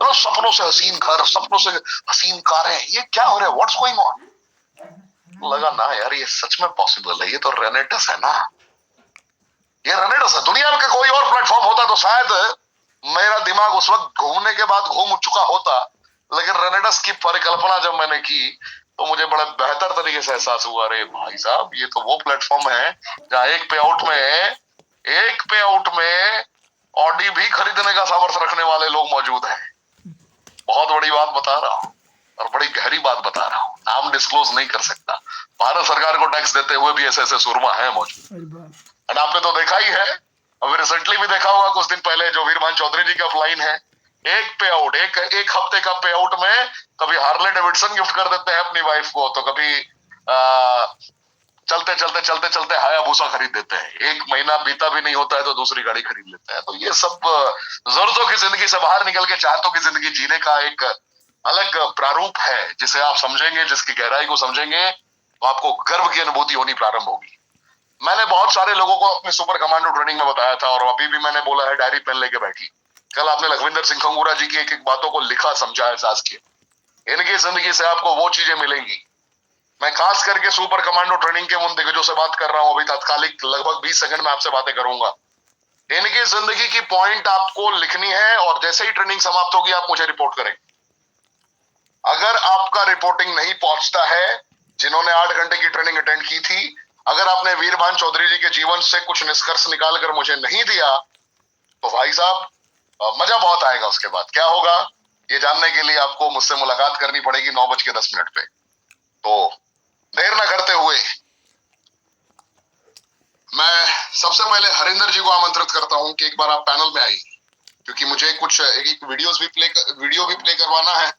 मतलब सपनों से हसीन घर, सपनों से हसीन कारें, ये क्या हो रहा है, व्हाट्स गोइंग ऑन। लगा ना यार ये सच में पॉसिबल है, ये तो रेनेटस है ना, ये रेनेटस है। दुनिया में कोई और प्लेटफॉर्म होता तो शायद मेरा दिमाग उस वक्त घूमने के बाद घूम चुका होता, लेकिन रेनेटस की परिकल्पना जब मैंने की तो मुझे बड़े बेहतर तरीके से एहसास हुआ, अरे भाई साहब ये तो वो प्लेटफॉर्म है जहाँ एक पे आउट में ऑडी भी खरीदने का सामर्थ्य रखने वाले लोग मौजूद हैं। बहुत बड़ी बात बता रहा हूँ और बड़ी गहरी बात बता रहा हूँ, नाम डिस्क्लोज नहीं कर सकता। भारत सरकार को टैक्स देते हुए भी ऐसे ऐसे सुरमा है मौजूद। एंड आपने तो देखा ही है, अभी रिसेंटली भी देखा होगा कुछ दिन पहले, जो वीरभान चौधरी जी का लाइन है, एक पे आउट, एक हफ्ते का पे आउट में कभी हार्ले डेविडसन गिफ्ट कर देते हैं अपनी वाइफ को, तो कभी चलते चलते चलते चलते हायाबुसा खरीद देते हैं, एक महीना बीता भी नहीं होता है तो दूसरी गाड़ी खरीद लेते हैं। तो ये सब जरूरतों की जिंदगी से बाहर निकल के चाहतों की जिंदगी जीने का एक अलग प्रारूप है, जिसे आप समझेंगे, जिसकी गहराई को समझेंगे तो आपको गर्व की अनुभूति होनी प्रारंभ होगी। मैंने बहुत सारे लोगों को अपने सुपर कमांडो ट्रेनिंग में बताया था, और अभी भी मैंने बोला है, डायरी पेन लेके बैठी। कल आपने लखविंदर सिंह खंगूरा जी की एक एक बातों को लिखा, समझा, एहसास किया। इनकी जिंदगी से आपको वो चीजें मिलेंगी। मैं खास करके सुपर कमांडो ट्रेनिंग के उन दिग्गजों से बात कर रहा हूं, अभी तात्कालिक लगभग 20 सेकंड में आपसे बातें करूंगा। इनकी जिंदगी की पॉइंट आपको लिखनी है, और जैसे ही ट्रेनिंग समाप्त होगी आप मुझे रिपोर्ट करें। अगर आपका रिपोर्टिंग नहीं पहुंचता है, जिन्होंने 8 घंटे की ट्रेनिंग अटेंड की थी, अगर आपने वीरभान चौधरी जी के जीवन से कुछ निष्कर्ष निकाल कर मुझे नहीं दिया, तो भाई साहब मजा बहुत आएगा। उसके बाद क्या होगा ये जानने के लिए आपको मुझसे मुलाकात करनी पड़ेगी 9:10 पे। तो देर ना करते हुए मैं सबसे पहले हरिंदर जी को आमंत्रित करता हूं कि एक बार आप पैनल में आइए, क्योंकि मुझे कुछ एक वीडियो भी प्ले करवाना है।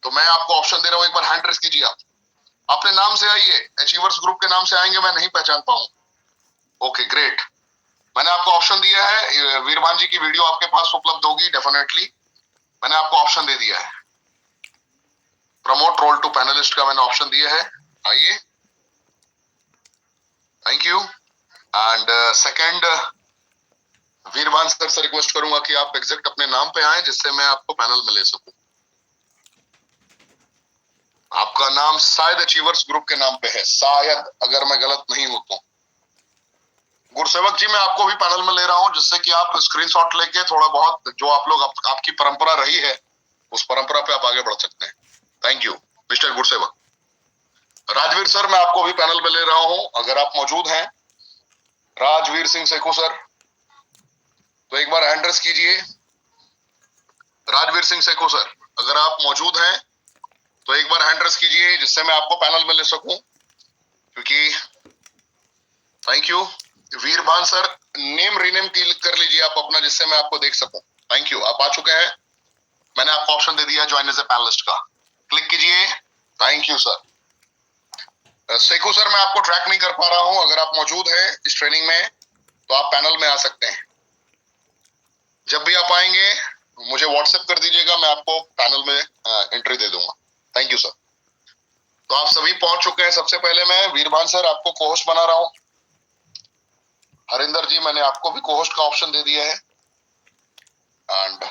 तो मैं आपको ऑप्शन दे रहा हूं, एक बार हैंड रेस कीजिए। आप अपने नाम से आइए, अचीवर्स ग्रुप के नाम से आएंगे, मैं नहीं पहचान पाऊं। ओके ग्रेट, मैंने आपको ऑप्शन दिया है, वीरभान जी की वीडियो आपके पास उपलब्ध होगी डेफिनेटली। मैंने आपको ऑप्शन दे दिया है, प्रमोट रोल टू पैनलिस्ट का मैंने ऑप्शन दिया है, आइए, thank you. And second, Veerbhan sir से रिक्वेस्ट करूंगा कि आप एग्जैक्ट अपने नाम पे आए, जिससे मैं आपको पैनल में ले सकूं। आपका नाम शायद अचीवर्स ग्रुप के नाम पे है, शायद, अगर मैं गलत नहीं हूं तो। गुरसेवक जी मैं आपको भी पैनल में ले रहा हूं, जिससे कि आप स्क्रीनशॉट लेके थोड़ा बहुत जो आप लोग आपकी परंपरा रही है उस परंपरा पे आप आगे बढ़ सकते हैं। Thank you mister Gursevak. Rajveer sir मैं आपको भी पैनल में ले रहा हूं, अगर आप मौजूद हैं। राजवीर सिंह सेखू सर, तो एक बार हैंड रेस कीजिए। राजवीर सिंह सेखू सर, अगर आप मौजूद हैं तो एक बार हैंड रेस कीजिए, जिससे मैं आपको पैनल में ले सकूं, क्योंकि thank you. Veerbhan sir, name rename कर लीजिए आप अपना, जिससे मैं आपको देख सकूं। थैंक यू, आप आ चुके हैं। मैंने आपको ऑप्शन दे दिया ज्वाइन एज ए पैनलिस्ट का, क्लिक कीजिए। Thank you sir. Sekhu sir मैं आपको ट्रैक नहीं कर पा रहा हूं, अगर आप मौजूद हैं इस ट्रेनिंग में तो आप पैनल में आ सकते हैं। जब भी आप आएंगे मुझे व्हाट्सएप कर दीजिएगा, मैं आपको पैनल में एंट्री दे दूंगा। Thank you sir. तो आप सभी पहुंच चुके हैं। सबसे पहले मैं वीरभान सर आपको कोहोस्ट बना रहा हूं। हरिंदर जी मैंने आपको भी कोहोस्ट का ऑप्शन दे दिया है, एंड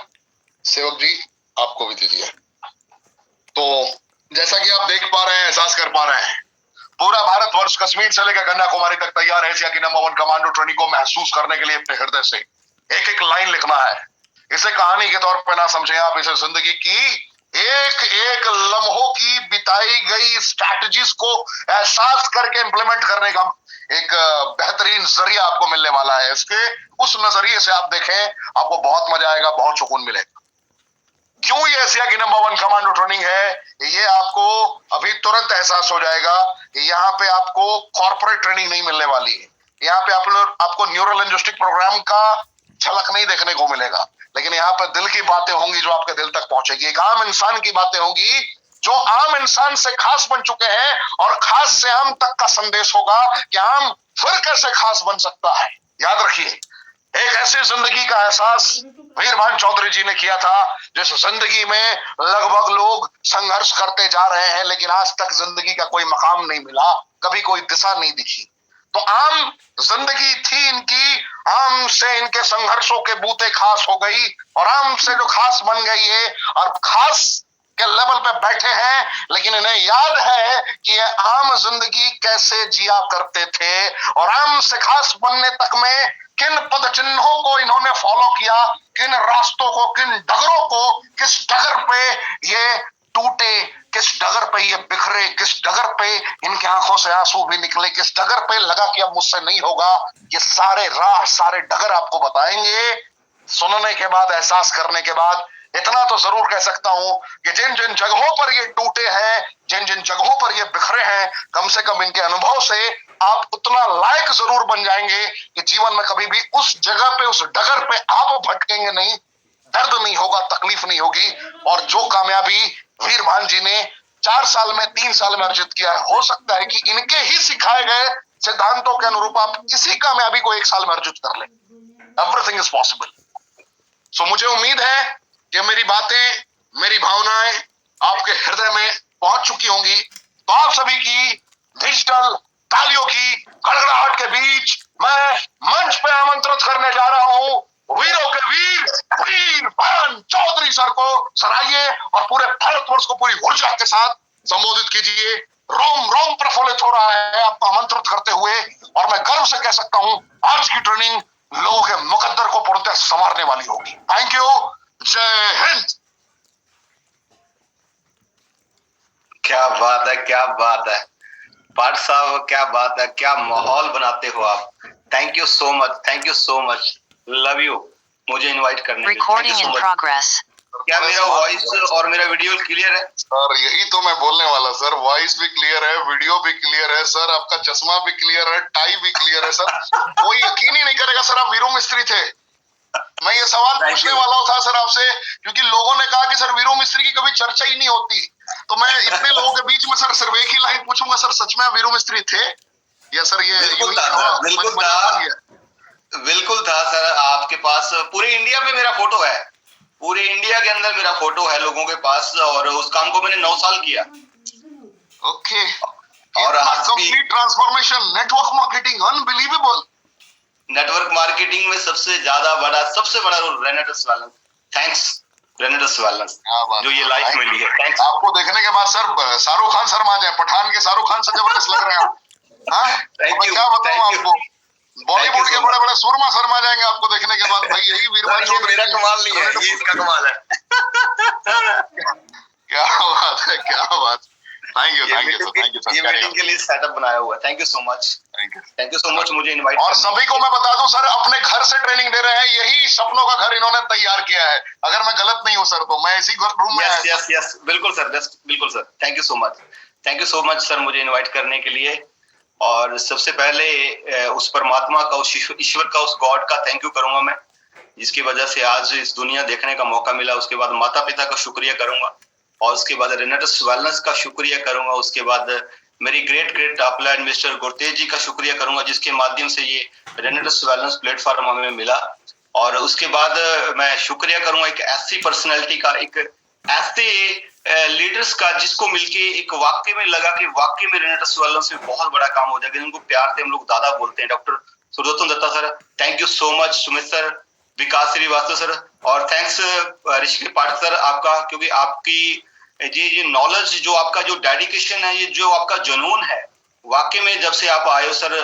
सेवक जी आपको भी दे दिया है। तो जैसा कि आप देख पा रहे हैं, एहसास कर पा रहे हैं, पूरा भारतवर्ष कश्मीर से लेकर कन्याकुमारी तक तैयार है एशिया की नंबर 1 कमांडो ट्रेनिंग को महसूस करने के लिए अपने हृदय से एक एक लाइन लिखना है। इसे कहानी के तौर पर ना समझें आप, इसे जिंदगी की एक एक लम्हों की बिताई गई स्ट्रैटेजीज को एहसास करके इंप्लीमेंट करने का एक बेहतरीन जरिया आपको मिलने वाला है। इसके उस नजरिए से आप देखें, आपको बहुत मजा आएगा, बहुत सुकून मिलेगा। क्यों ये एशिया की नंबर 1 कमांडो ट्रेनिंग है, ये आपको अभी तुरंत एहसास हो जाएगा। यहाँ पे आपको कॉर्पोरेट ट्रेनिंग नहीं मिलने वाली है, यहाँ पे आपको न्यूरो लिंग्विस्टिक प्रोग्राम का झलक नहीं देखने को मिलेगा, लेकिन यहाँ पे दिल की बातें होंगी जो आपके दिल तक पहुंचेगी। एक आम इंसान की बातें होंगी जो आम इंसान से खास बन चुके हैं, और खास से आम तक का संदेश होगा कि आम फिर कैसे खास बन सकता है। याद रखिए, एक ऐसी जिंदगी का एहसास वीरभान चौधरी जी ने किया था जिस जिंदगी में लगभग लोग संघर्ष करते जा रहे हैं, लेकिन आज तक जिंदगी का कोई मकाम नहीं मिला, कभी कोई दिशा नहीं दिखी। तो आम जिंदगी थी इनकी, आम से इनके संघर्षों के बूते खास हो गई और आम से जो खास बन गई है और खास के लेवल पे बैठे हैं, लेकिन इन्हें याद है कि ये आम जिंदगी कैसे जिया करते थे और आम से खास बनने तक में किन पद चिन्हों को इन्होंने फॉलो किया, किन रास्तों को, किन डगरों को, किस डगर पे ये टूटे, किस डगर पे ये बिखरे, किस डगर पे इनके आंखों से आंसू भी निकले, किस डगर पे लगा कि अब मुझसे नहीं होगा। ये सारे राह, सारे डगर आपको बताएंगे। सुनने के बाद, एहसास करने के बाद इतना तो जरूर कह सकता हूं कि जिन जिन जगहों पर ये टूटे हैं, जिन जिन जगहों पर ये बिखरे हैं, कम से कम इनके अनुभव से आप उतना लायक जरूर बन जाएंगे कि जीवन में कभी भी उस जगह पे, उस डगर पे आप भटकेंगे नहीं, दर्द नहीं होगा, तकलीफ नहीं होगी। और जो कामयाबी वीर भान जी ने 4 साल में, 3 साल में अर्जित किया है, हो सकता है कि इनके ही सिखाए गए सिद्धांतों के अनुरूप आप इसी कामयाबी को 1 साल में अर्जित कर लें। Everything is possible. सो मुझे उम्मीद है कि मेरी बातें, मेरी भावनाएं आपके हृदय में पहुंच चुकी होंगी। तो आप सभी की डिजिटल तालियों की गड़गड़ाहट के बीच मैं मंच पे आमंत्रित करने जा रहा हूं वीरों के वीर, वीर भान चौधरी सर को। सर आइए और पूरे भारतवर्ष को पूरी ऊर्जा के साथ संबोधित कीजिए। रोम रोम प्रफुल्लित हो रहा है आपको आमंत्रित करते हुए, और मैं गर्व से कह सकता हूं आज की ट्रेनिंग लोगों के मुकद्दर को पूर्णतः संवारने वाली होगी। Thank you. जय हिंद। क्या बात है, क्या बात है पाठ साहब, क्या बात है, क्या माहौल बनाते हो आप। Thank you so much, thank you so much, love you मुझे इनवाइट करने के लिए। क्या मेरा वॉइस और मेरा वीडियो क्लियर है? सर यही तो मैं बोलने वाला सर, वॉइस भी क्लियर है, वीडियो भी क्लियर है सर, आपका चश्मा भी क्लियर है, टाई भी क्लियर है सर। कोई यकीन ही नहीं करेगा सर आप वीरू मिस्त्री थे। मैं ये सवाल पूछने वाला था सर आपसे, क्योंकि लोगों ने कहा कि सर वीरू मिस्त्री की कभी चर्चा ही नहीं होती। तो मैं इतने लोगों के बीच में सर सिर्फ एक ही लाइन पूछूंगा, सर सच में वीरू मिस्त्री थे या सर ये बिल्कुल था, बिल्कुल था सर। आपके पास पूरे इंडिया में मेरा फोटो है, पूरे इंडिया के अंदर मेरा फोटो है लोगों के पास, और उस काम को मैंने 9 साल किया। ओके। और आज complete transformation, network marketing, unbelievable. Network marketing में सबसे बड़ा role Renatus Wellness. Thanks Renatus Wellness, जो ये लाइफ मिली है। थैंक्स। आपको देखने के बाद सर शाहरुख खान शर्मा जाए, पठान के शाहरुख खान से जबरदस्त लग रहे हैं आप। मैं क्या बताऊं आपको, बॉलीवुड के बड़े बड़े सुरमा शर्मा जाएंगे आपको देखने के बाद। भाई यही वीरभान चौधरी, मेरा कमाल नहीं है, ये इसका कमाल है। क्या बात है, क्या बात। Thank you, thank you, thank you sir. ये मीटिंग के लिए सेटअप बनाया हुआ है। Thank you so much, thank you so much मुझे इनवाइट। और सभी को मैं बता दूं सर, अपने घर से ट्रेनिंग दे रहे हैं, यही सपनों का घर इन्होंने तैयार किया है। अगर मैं गलत नहीं हूं सर तो मैं इसी रूम में। यस बिल्कुल सर, बिल्कुल sir. Thank you so much sir मुझे इनवाइट करने के लिए। और सबसे पहले उस परमात्मा का, उस ईश्वर का, उस गॉड का थैंक यू करूंगा मैं, जिसकी वजह से आज इस दुनिया देखने का मौका मिला। उसके बाद माता पिता का शुक्रिया करूंगा, और उसके बाद रेनेटस वेलनेस का शुक्रिया करूंगा। उसके बाद मेरी ग्रेट अपलाइड मिस्टर गुरतेज जी का शुक्रिया करूंगा, जिसके माध्यम से ये रेनेटस वेलनेस प्लेटफॉर्म हमें मिला। और उसके बाद मैं शुक्रिया करूंगा एक ऐसी पर्सनैलिटी का, एक ऐसे लीडर्स का, जिसको मिलके एक वाकई में लगा कि वाकई में रेनेटस वेलनेस में बहुत बड़ा काम हो जाएगा। जिनको प्यार से हम लोग दादा बोलते हैं, डॉक्टर सुरदत्तम Dutta sir, thank you so much. Sumit sir, Vikas Srivastava sir, और थैंक्स ऋषिकेश पाठक सर आपका, क्योंकि आपकी ये नॉलेज, जो आपका जो डेडिकेशन है, ये जो आपका जुनून है, वाकई में जब से आप आए हो सर,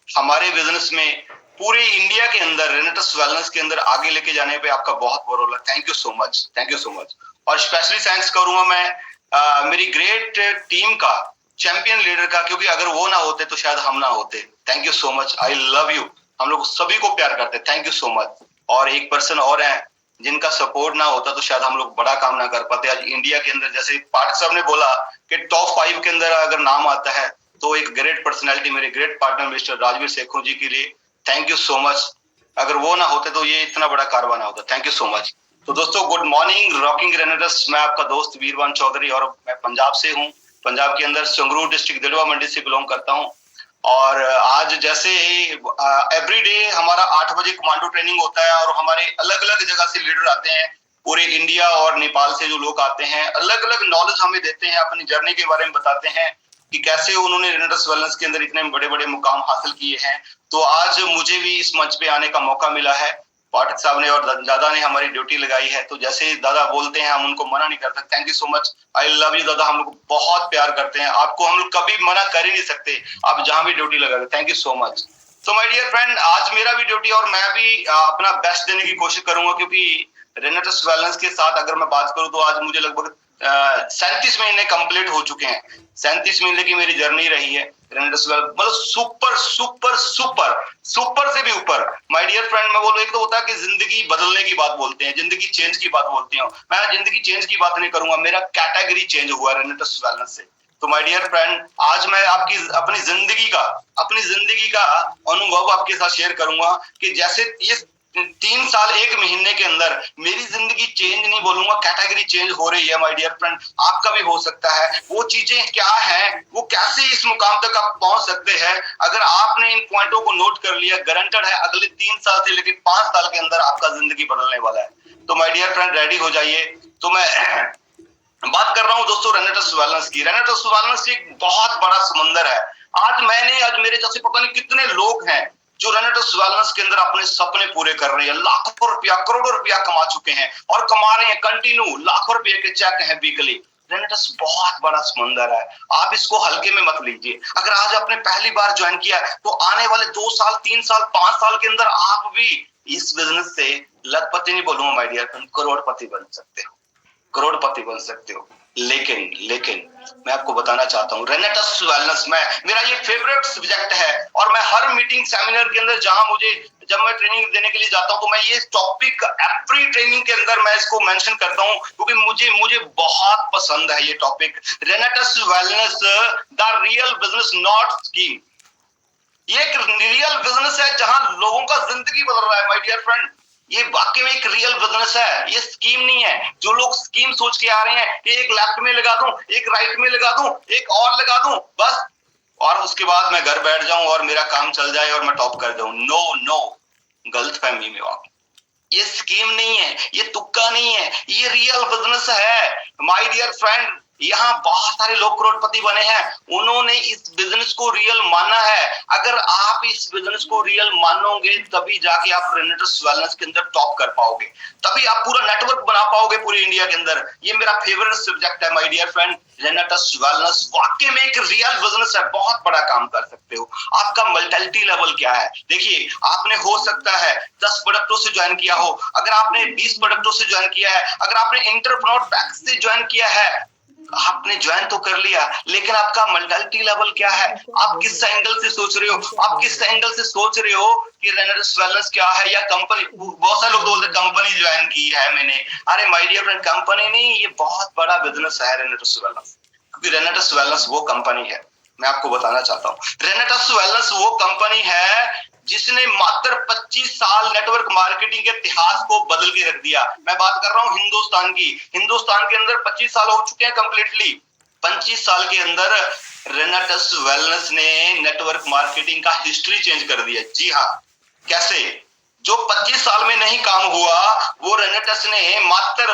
हमारे बिजनेस में पूरे इंडिया के अंदर रेनेटस वेलनेस के अंदर आगे लेके जाने पे आपका बहुत बड़ा रोल है। Thank you so much, thank you so much. और स्पेशली थैंक्स करूंगा मैं मेरी ग्रेट टीम का, चैंपियन लीडर का, क्योंकि अगर वो ना होते तो शायद हम ना होते। Thank you so much, I love you. हम लोग सभी को प्यार करते हैं, थैंक यू सो मच। और एक पर्सन और है जिनका सपोर्ट ना होता तो शायद हम लोग बड़ा काम ना कर पाते। आज इंडिया के अंदर, जैसे पाठक साहब ने बोला कि टॉप 5 के अंदर अगर नाम आता है, तो एक ग्रेट पर्सनैलिटी, मेरे ग्रेट पार्टनर मिस्टर राजवीर शेखों जी के लिए थैंक यू सो मच। अगर वो ना होते तो ये इतना बड़ा कारवां ना होता। Thank you so much. तो दोस्तों, गुड मॉर्निंग रॉकिंग रेनेटस। मैं आपका दोस्त वीरभान चौधरी, और मैं पंजाब से हूँ। पंजाब के अंदर संगरूर डिस्ट्रिक्ट दिलवा मंडी से बिलोंग करता हूँ। और आज जैसे ही एवरी डे हमारा 8 बजे कमांडो ट्रेनिंग होता है, और हमारे अलग अलग जगह से लीडर आते हैं, पूरे इंडिया और नेपाल से जो लोग आते हैं, अलग अलग नॉलेज हमें देते हैं, अपनी जर्नी के बारे में बताते हैं। कि कैसे उन्होंने रेनेटस वेलनेस के अंदर इतने बड़े बड़े मुकाम हासिल किए हैं। तो आज मुझे भी इस मंच पे आने का मौका मिला है। पाठक साहब ने और दादा ने हमारी ड्यूटी लगाई है, तो जैसे ही दादा बोलते हैं हम उनको मना नहीं कर सकते। Thank you so much, I love you दादा, हम लोग बहुत प्यार करते हैं आपको, हम लोग कभी मना कर ही नहीं सकते, आप जहां भी ड्यूटी लगा दे। Thank you so much. तो माय डियर फ्रेंड, आज मेरा भी ड्यूटी और मैं भी अपना बेस्ट देने की कोशिश करूंगा, क्योंकि रेनेटस वेलनेस के साथ अगर मैं बात करूं तो आज मुझे लगभग 37 महीने कंप्लीट हो चुके हैं। 37 महीने की मेरी जर्नी रही है रेनेटस वेलनेस, मतलब सुपर सुपर सुपर सुपर से भी ऊपर। माय डियर फ्रेंड, मैं बोलूं, एक तो होता है कि जिंदगी बदलने की बात बोलते हैं, जिंदगी चेंज की बात बोलते हैं, मैं जिंदगी चेंज की बात नहीं करूंगा, मेरा कैटेगरी चेंज हुआ रेनेटस वेलनेस से। तो माय डियर फ्रेंड, आज मैं आपकी अपनी जिंदगी का अनुभव आपके साथ शेयर करूंगा कि जैसे ये 3 साल 1 महीने के अंदर मेरी जिंदगी चेंज नहीं बोलूंगा, कैटेगरी चेंज हो रही है। माय डियर फ्रेंड, आपका भी हो सकता है। वो चीजें क्या है, वो कैसे इस मुकाम तक आप पहुंच सकते हैं, अगर आपने इन पॉइंटों को नोट कर लिया, गारंटेड है अगले 3 साल से लेकर 5 साल के अंदर आपका जिंदगी बदलने वाला है। तो माय डियर फ्रेंड, रेडी हो जाइए। तो मैं बात कर रहा हूं दोस्तों रेनेटस वेलनेस की। रेनेटस वेलनेस एक बहुत बड़ा समुंदर है। आज मेरे जैसे पता नहीं कितने लोग हैं जो रेनेटस वेलनेस के अंदर अपने सपने पूरे कर रहे हैं, लाखों रुपया करोड़ों रुपया कमा चुके हैं और कमा रहे हैं कंटिन्यू, लाखों रुपए के चेक हैं वीकली। रेनेटस बहुत बड़ा समंदर है, आप इसको हल्के में मत लीजिए। अगर आज आपने पहली बार ज्वाइन किया तो आने वाले 2 साल 3 साल 5 साल के अंदर आप भी इस बिजनेस से लखपति नहीं बोलूंगा माय डियर फ्रेंड, करोड़पति बन सकते हो, करोड़पति बन सकते हो। लेकिन मैं आपको बताना चाहता हूँ, रेनेटस वेलनेस में मेरा ये फेवरेट सब्जेक्ट है और मैं हर मीटिंग सेमिनार के अंदर जब मैं ट्रेनिंग देने के लिए जाता हूँ तो मैं ये टॉपिक एवरी ट्रेनिंग के अंदर मैं इसको मेंशन करता हूँ, क्योंकि मुझे बहुत पसंद है ये topic. रेनेटस wellness, the real business not scheme. ये एक रियल बिजनेस है जहां लोगों का जिंदगी बदल रहा है माय डियर फ्रेंड। ये वाकई में एक रियल बिजनेस है, ये स्कीम नहीं है। जो लोग स्कीम सोच के आ रहे हैं कि एक लेफ्ट में लगा दूं, एक राइट में लगा दूं, एक और लगा दूं बस, और उसके बाद मैं घर बैठ जाऊं और मेरा काम चल जाए और मैं टॉप कर जाऊं। नो, गलतफहमी में आप, ये स्कीम नहीं है, ये तुक्का नहीं है, ये रियल बिजनेस है माय डियर फ्रेंड। यहाँ बहुत सारे लोग करोड़पति बने हैं, उन्होंने इस बिजनेस को रियल माना है। अगर आप इस बिजनेस को रियल मानोगे तभी जाके आप रेनेटस वेलनेस के अंदर टॉप कर पाओगे, तभी आप पूरा नेटवर्क बना पाओगे पूरे इंडिया के अंदर। ये मेरा फेवरेट सब्जेक्ट है my dear friend, Renatus Wellness वाकई में एक रियल बिजनेस है, बहुत बड़ा काम कर सकते हो। आपका मेंटालिटी लेवल क्या है? देखिए, आपने हो सकता है 10 प्रोडक्टों से ज्वाइन किया हो, अगर आपने 20 प्रोडक्टों से ज्वाइन किया है, अगर आपने एंटरप्रेन्योर पैक से ज्वाइन किया है, आपने ज्वाइन तो कर लिया, लेकिन आपका मेंटालिटी लेवल क्या है? आप किस एंगल से सोच रहे हो? आप किस एंगल से सोच रहे हो कि रेनेटस वेलनेस क्या है, या कंपनी? बहुत सारे लोग बोलते हैं कंपनी ज्वाइन की है मैंने। अरे माय डियर फ्रेंड, कंपनी नहीं, ये बहुत बड़ा बिजनेस है रेनेटस वेलनेस, क्योंकि रेनेटस वेलनेस वो कंपनी है, मैं आपको बताना चाहता हूँ, रेनेटस वेलनेस वो कंपनी है जिसने मात्र 25 साल नेटवर्क मार्केटिंग के इतिहास को बदल के रख दिया। मैं बात कर रहा हूं हिंदुस्तान की। हिंदुस्तान के अंदर 25 साल हो चुके हैं कंप्लीटली। 25 साल के अंदर रेनेटस वेलनेस ने नेटवर्क मार्केटिंग का हिस्ट्री चेंज कर दिया। जी हाँ, कैसे? जो 25 साल में नहीं काम हुआ वो रेनेटस ने मात्र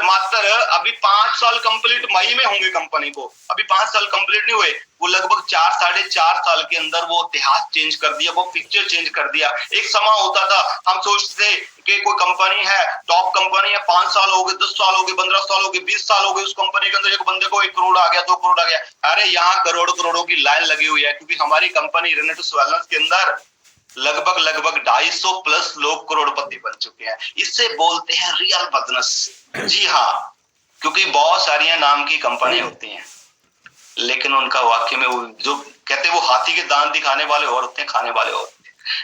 अभी 5 साल कंप्लीट मई में होंगे कंपनी को, अभी 5 साल कंप्लीट नहीं हुए, वो लगभग 4 साढ़े 4 साल के अंदर वो इतिहास चेंज कर दिया, वो पिक्चर चेंज कर दिया। एक समय होता था हम सोचते थे कि कोई कंपनी है, टॉप कंपनी है, 5 साल हो गए, 10 साल हो गए, 15 साल हो गए, 20 साल हो गए, उस कंपनी के अंदर एक बंदे को 1 करोड़ आ गया, 2 करोड़ आ गया। अरे यहाँ करोड़ों की लाइन लगी हुई है, क्योंकि हमारी कंपनी रेनेटस वेलनेस के अंदर लगभग 250 प्लस लोग करोड़पति बन चुके हैं। इससे बोलते हैं रियल बिजनेस। जी हाँ, क्योंकि बहुत सारी नाम की कंपनी होती हैं, लेकिन उनका वाकई में वो जो कहते हैं वो हाथी के दांत दिखाने वाले और होते हैं, खाने वाले और।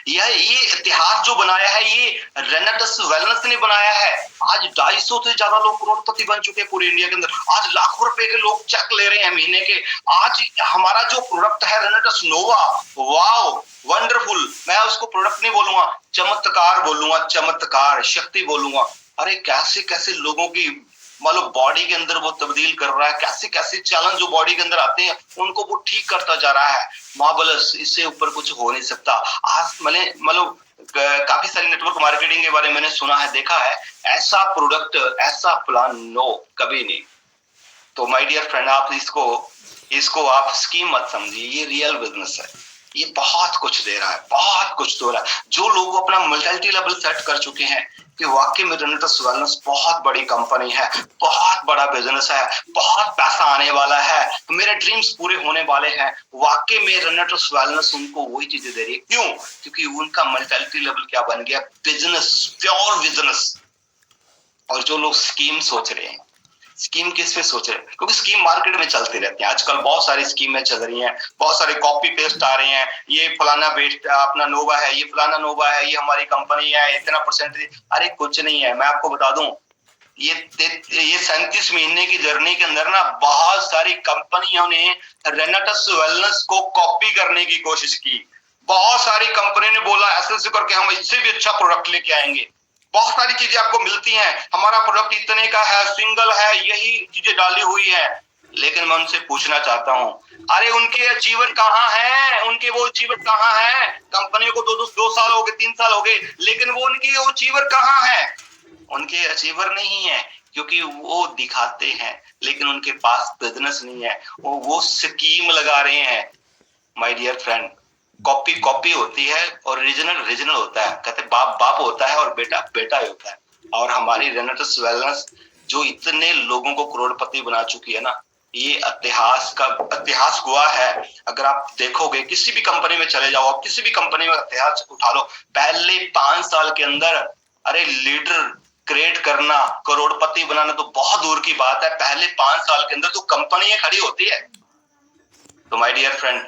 ये इतिहास जो बनाया है ये रेनेटस वेलनेस ने बनाया है। आज 250 से ज्यादा लोग करोड़पति बन चुके हैं पूरे इंडिया के अंदर। आज लाखों रुपए के लोग चेक ले रहे हैं महीने के। आज हमारा जो प्रोडक्ट है रेनेटस नोवा, वाओ, वंडरफुल, मैं उसको प्रोडक्ट नहीं बोलूंगा, चमत्कार बोलूंगा, चमत्कार, शक्ति बोलूंगा। अरे कैसे कैसे लोगों की मतलब बॉडी के अंदर वो तब्दील कर रहा है, कैसे कैसे चैलेंज जो बॉडी के अंदर आते हैं उनको वो ठीक करता जा रहा है। मार्वलस, इससे ऊपर कुछ हो नहीं सकता। आज मतलब काफी सारी नेटवर्क मार्केटिंग के बारे में मैंने सुना है, देखा है, ऐसा प्रोडक्ट, ऐसा प्लान नो, कभी नहीं। तो माय डियर फ्रेंड, आप इसको इसको आप स्कीम मत समझिए, ये रियल बिजनेस है। ये बहुत कुछ दे रहा है, बहुत कुछ दे रहा है। जो लोग अपना मेंटालिटी लेवल सेट कर चुके हैं कि वाकई में रेनेटस वेलनेस बहुत बड़ी कंपनी है, बहुत बड़ा बिजनेस है, बहुत पैसा आने वाला है, मेरे ड्रीम्स पूरे होने वाले हैं, वाकई में रेनेटस वेलनेस उनको वही चीजें दे रही है। क्यों? क्योंकि उनका मेंटालिटी लेवल क्या बन गया? Business, pure business. और जो लोग स्कीम सोच रहे हैं, स्कीम किस पे सोच रहे हैं? क्योंकि स्कीम मार्केट में चलती रहती है। आजकल बहुत सारी स्कीमें चल रही हैं, बहुत सारे कॉपी पेस्ट आ रहे हैं। ये फलाना बेस्ट अपना नोवा है, ये फलाना नोवा है, ये हमारी कंपनी है, इतना परसेंट। अरे कुछ नहीं है। मैं आपको बता दूं, ये 37 महीने की जर्नी के अंदर ना बहुत सारी कंपनियों ने रेनेटस वेलनेस को कॉपी करने की कोशिश की। बहुत सारी कंपनी ने बोला ऐसे करके हम इससे भी अच्छा प्रोडक्ट लेके आएंगे। बहुत सारी चीजें आपको मिलती हैं, हमारा प्रोडक्ट इतने का है, सिंगल है, यही चीजें डाली हुई है। लेकिन मैं उनसे पूछना चाहता हूं, अरे उनके अचीवर कहाँ हैं? उनके वो अचीवर कहाँ हैं? कंपनी को 2 साल हो गए, 3 साल हो गए, लेकिन वो उनके अचीवर कहाँ हैं? उनके अचीवर नहीं है, क्योंकि वो दिखाते हैं लेकिन उनके पास बिजनेस नहीं है। वो स्कीम लगा रहे हैं। My dear friend, copy copy होती है और ओरिजिनल ओरिजिनल होता है। कहते बाप बाप होता है और बेटा बेटा होता है। और हमारी रेनेटस वेलनेस जो इतने लोगों को करोड़पति बना चुकी है ना, ये इतिहास गवाह है। अगर आप देखोगे किसी भी कंपनी में चले जाओ, आप किसी भी कंपनी में इतिहास उठा लो, पहले 5 साल के अंदर अरे लीडर क्रिएट करना, करोड़पति बनाना तो बहुत दूर की बात है। पहले 5 साल के अंदर तो कंपनियां खड़ी होती है। तो माय डियर फ्रेंड,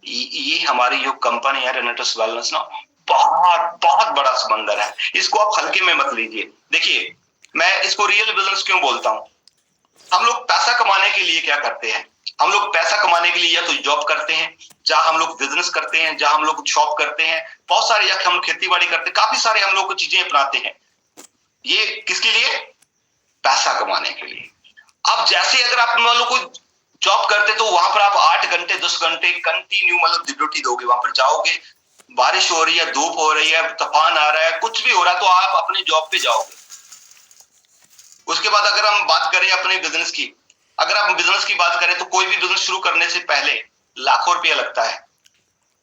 ये हमारी जो कंपनी है रेनेटस वेलनेस ना, बहुत बहुत बड़ा समंदर है। इसको आप हल्के में मत लीजिए। देखिए, मैं इसको रियल बिजनेस क्यों बोलता हूं? हम लोग पैसा कमाने के लिए क्या करते हैं? हम लोग पैसा कमाने के लिए या तो जॉब करते हैं, जहां हम लोग बिजनेस करते हैं, जहां हम लोग शॉप करते हैं, बहुत सारे, या हम खेती बाड़ी करते हैं, काफी सारे हम लोग को चीजें अपनाते हैं। ये किसके लिए? पैसा कमाने के लिए। अब जैसे अगर आप मान लो कोई जॉब करते तो वहां पर आप 8 घंटे 10 घंटे कंटिन्यू मतलब ड्यूटी दोगे, वहां पर जाओगे, बारिश हो रही है, धूप हो रही है, तूफान आ रहा है, कुछ भी हो रहा है, तो आप अपने जॉब पे जाओगे। उसके बाद अगर हम बात करें अपने बिजनेस की, अगर आप बिजनेस की बात करें तो कोई भी बिजनेस शुरू करने से पहले लाखों रुपया लगता है।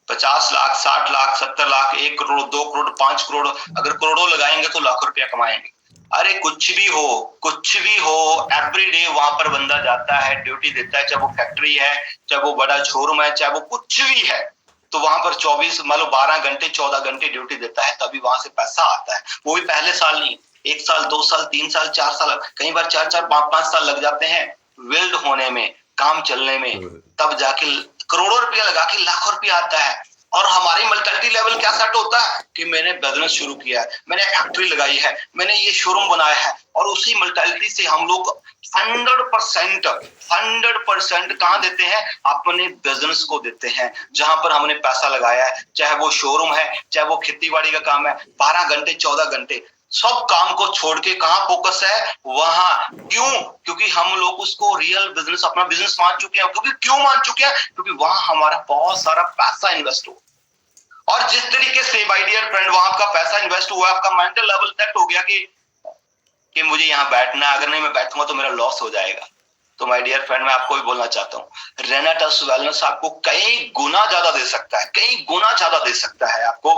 50 लाख, 60 लाख, 70 लाख, 1 करोड़, 2 करोड़, 5 करोड़, अगर करोड़ों लगाएंगे तो लाखों रुपया कमाएंगे। अरे कुछ भी हो, कुछ भी हो, एवरी डे वहां पर बंदा जाता है, ड्यूटी देता है, चाहे वो फैक्ट्री है, चाहे वो बड़ा शोरूम है, चाहे वो कुछ भी है, तो वहां पर 24 मतलब 12 घंटे 14 घंटे ड्यूटी देता है, तभी वहां से पैसा आता है। वो भी पहले साल नहीं, 1 साल, 2 साल, 3 साल, 4 साल, कई बार 4-4, 5-5 साल लग जाते हैं वेल्ड होने में, काम चलने में, तब जाके करोड़ों रुपया लगा के लाखों रुपया आता है। और हमारी मेंटालिटी लेवल क्या सेट होता है कि मैंने बिजनेस शुरू किया है, मैंने फैक्ट्री लगाई है, मैंने ये शोरूम बनाया है, और उसी मेंटालिटी से हम लोग 100% कहां देते हैं? अपने बिजनेस को देते हैं, जहां पर हमने पैसा लगाया है, चाहे वो शोरूम है, चाहे वो खेती बाड़ी का काम है। 12 घंटे 14 घंटे सब काम को छोड़ के कहां फोकस है? वहां। क्यों? क्योंकि हम लोग उसको रियल बिजनेस, अपना बिजनेस मान चुके हैं। क्योंकि क्यों मान चुके हैं? क्योंकि वहां हमारा बहुत सारा पैसा इन्वेस्ट हो। और जिस तरीके से माय डियर फ्रेंड वहां आपका पैसा इन्वेस्ट हुआ, आपका मेंटल लेवल सेट हो गया कि मुझे यहाँ बैठना, अगर नहीं मैं बैठूंगा तो मेरा लॉस हो जाएगा। तो माय डियर फ्रेंड, मैं आपको भी बोलना चाहता हूँ, रेनेटस वेलनेस आपको कई गुना ज्यादा दे सकता है, कई गुना ज्यादा दे सकता है आपको,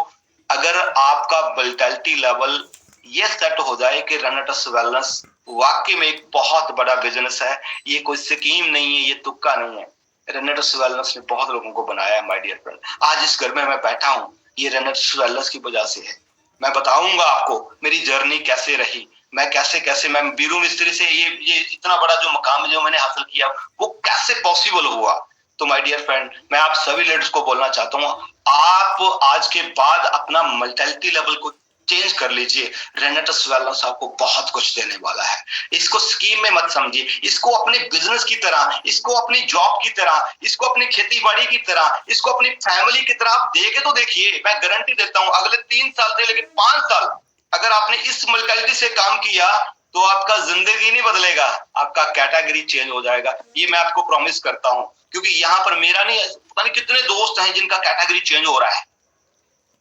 अगर आपका मेंटालिटी लेवल ये सेट हो जाए कि रेनेटस वेलनेस वाकई में एक बहुत बड़ा बिजनेस है। ये कोई स्कीम नहीं है, ये तुक्का नहीं है। रेनेटस वेलनेस ने बहुत लोगों को बनाया है माय डियर फ्रेंड। आज इस घर में मैं बैठा हूँ, ये रेनेटस वेलनेस की वजह से है। मैं बताऊंगा आपको मेरी जर्नी कैसे रही, मैं कैसे मैं बीरू मिस्त्री से ये इतना बड़ा जो मकाम जो मैंने हासिल किया, वो कैसे पॉसिबल हुआ। तो माय डियर फ्रेंड, मैं आप सभी लीडर्स को बोलना चाहता हूँ, आप आज के बाद अपना मेंटालिटी लेवल को चेंज कर लीजिए। रेनेटस वेलनेस आपको बहुत कुछ देने वाला है। इसको स्कीम में मत समझिए, इसको अपने बिजनेस की तरह, इसको अपनी जॉब की तरह, इसको अपनी खेती बाड़ी की तरह, इसको अपनी फैमिली की तरह आप देखे तो देखिए। मैं गारंटी देता हूं अगले 3 साल से लेकर 5 साल अगर आपने इस मेंटालिटी से काम किया तो आपका जिंदगी नहीं बदलेगा, आपका कैटेगरी चेंज हो जाएगा। ये मैं आपको प्रॉमिस करता हूं, क्योंकि यहाँ पर मेरा नहीं, पता नहीं कितने दोस्त हैं जिनका कैटेगरी चेंज हो रहा है।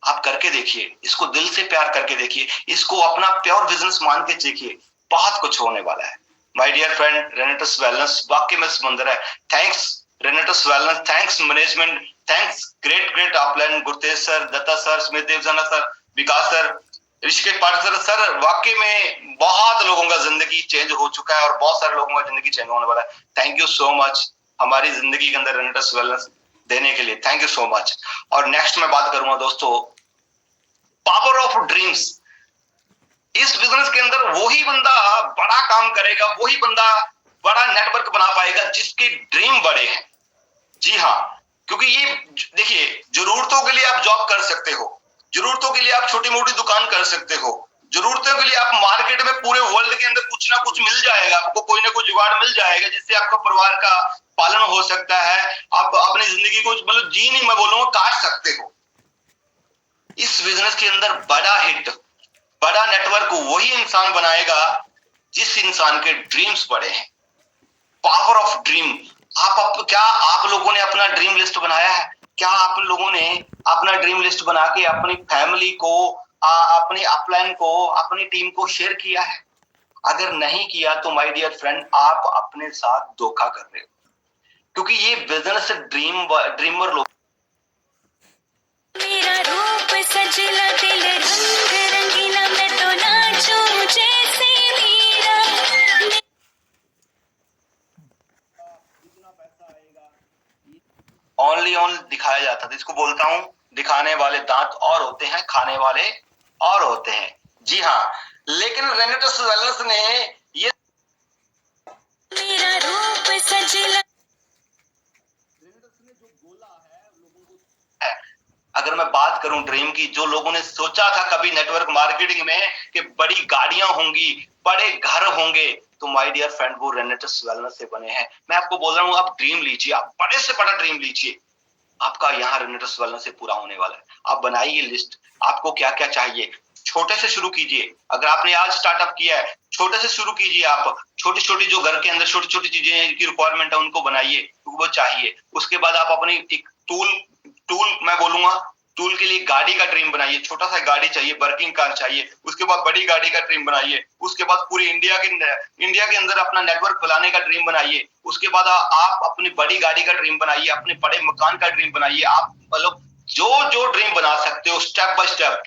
आप करके देखिए, इसको दिल से प्यार करके देखिए, इसको अपना प्योर बिजनेस मान के देखिए, बहुत कुछ होने वाला है। My dear friend, Renatus Wellness वाकई में समंदर है। Thanks Renatus Wellness, thanks management, thanks great upline, Gurtej sir, Dutta sir, Smit Devjana sir, Vikas sir, Rishikesh Patil sir. वाकई में बहुत लोगों का जिंदगी चेंज हो चुका है और बहुत सारे लोगों का जिंदगी चेंज होने वाला है। थैंक यू सो मच हमारी जिंदगी के अंदर रेनेटस वेलनेस देने के लिए, थैंक यू सो मच। और नेक्स्ट मैं बात करूंगा दोस्तों, पावर ऑफ ड्रीम्स। इस बिजनेस के अंदर वही बंदा बड़ा काम करेगा, वही बंदा बड़ा नेटवर्क बना पाएगा जिसके ड्रीम बड़े हैं। जी हाँ, क्योंकि ये देखिए, जरूरतों के लिए आप जॉब कर सकते हो, जरूरतों के लिए आप छोटी मोटी दुकान कर सकते हो, जरूरतों के लिए आप मार्केट में पूरे वर्ल्ड के अंदर कुछ ना कुछ मिल जाएगा, आपको कोई ना कोई जुगाड़ मिल जाएगा जिससे आपका परिवार का पालन हो सकता है, आप अपनी जिंदगी को मतलब जी नहीं मैं बोलूंगा काट सकते हो। इस बिजनेस के अंदर बड़ा हिट, बड़ा नेटवर्क वही इंसान बनाएगा जिस इंसान के ड्रीम्स बड़े हैं। Power of dream. क्या आप लोगों ने अपना ड्रीम लिस्ट बनाया है? क्या आप लोगों ने अपना ड्रीम लिस्ट बना के अपनी फैमिली को, अपनी अपलाइन को, अपनी टीम को शेयर किया है? अगर नहीं किया तो माय डियर फ्रेंड, आप अपने साथ धोखा कर रहे हो, क्योंकि ये बिजनेस ड्रीमर लोग। मेरा रूप सजला दिल रंग रंगीला, मैं तो नाचूं जैसे मीरा। ओनली ऑन दिखाया जाता था, इसको बोलता हूं दिखाने वाले दांत और होते हैं, खाने वाले और होते हैं। जी हाँ, लेकिन रेनेटस वेलनेस ने ये मेरा रूप सजला। अगर मैं बात करूं ड्रीम की, जो लोगों ने सोचा था कभी नेटवर्क मार्केटिंग में कि बड़ी गाड़ियां होंगी, बड़े घर होंगे, तो माय डियर फ्रेंड वो रेनेटस वेलनेस से बने हैं। मैं आपको बोल रहा हूं, आप ड्रीम लीजिए, आप बड़े से बड़ा ड्रीम लीजिए, आपका यहाँ रेनेटस वेलनेस से पूरा होने वाला है। आप बनाइए लिस्ट, आपको क्या क्या चाहिए, छोटे से शुरू कीजिए। अगर आपने आज स्टार्टअप किया है, छोटे से शुरू कीजिए। आप छोटी छोटी जो घर के अंदर छोटी छोटी चीजें की रिक्वायरमेंट है उनको बनाइए, क्योंकि वो चाहिए। उसके बाद आप अपनी एक टूल मैं बोलूंगा, टूल के लिए गाड़ी का ड्रीम बनाइए, छोटा सा गाड़ी चाहिए, वर्किंग कार चाहिए। उसके बाद बड़ी गाड़ी का ड्रीम बनाइए। उसके बाद पूरी इंडिया के अंदर अपना नेटवर्क फैलाने का ड्रीम बनाइए। उसके बाद आप अपनी बड़ी गाड़ी का ड्रीम बनाइए, अपने बड़े मकान का ड्रीम बनाइए। आप मतलब जो जो ड्रीम बना सकते हो स्टेप बाय स्टेप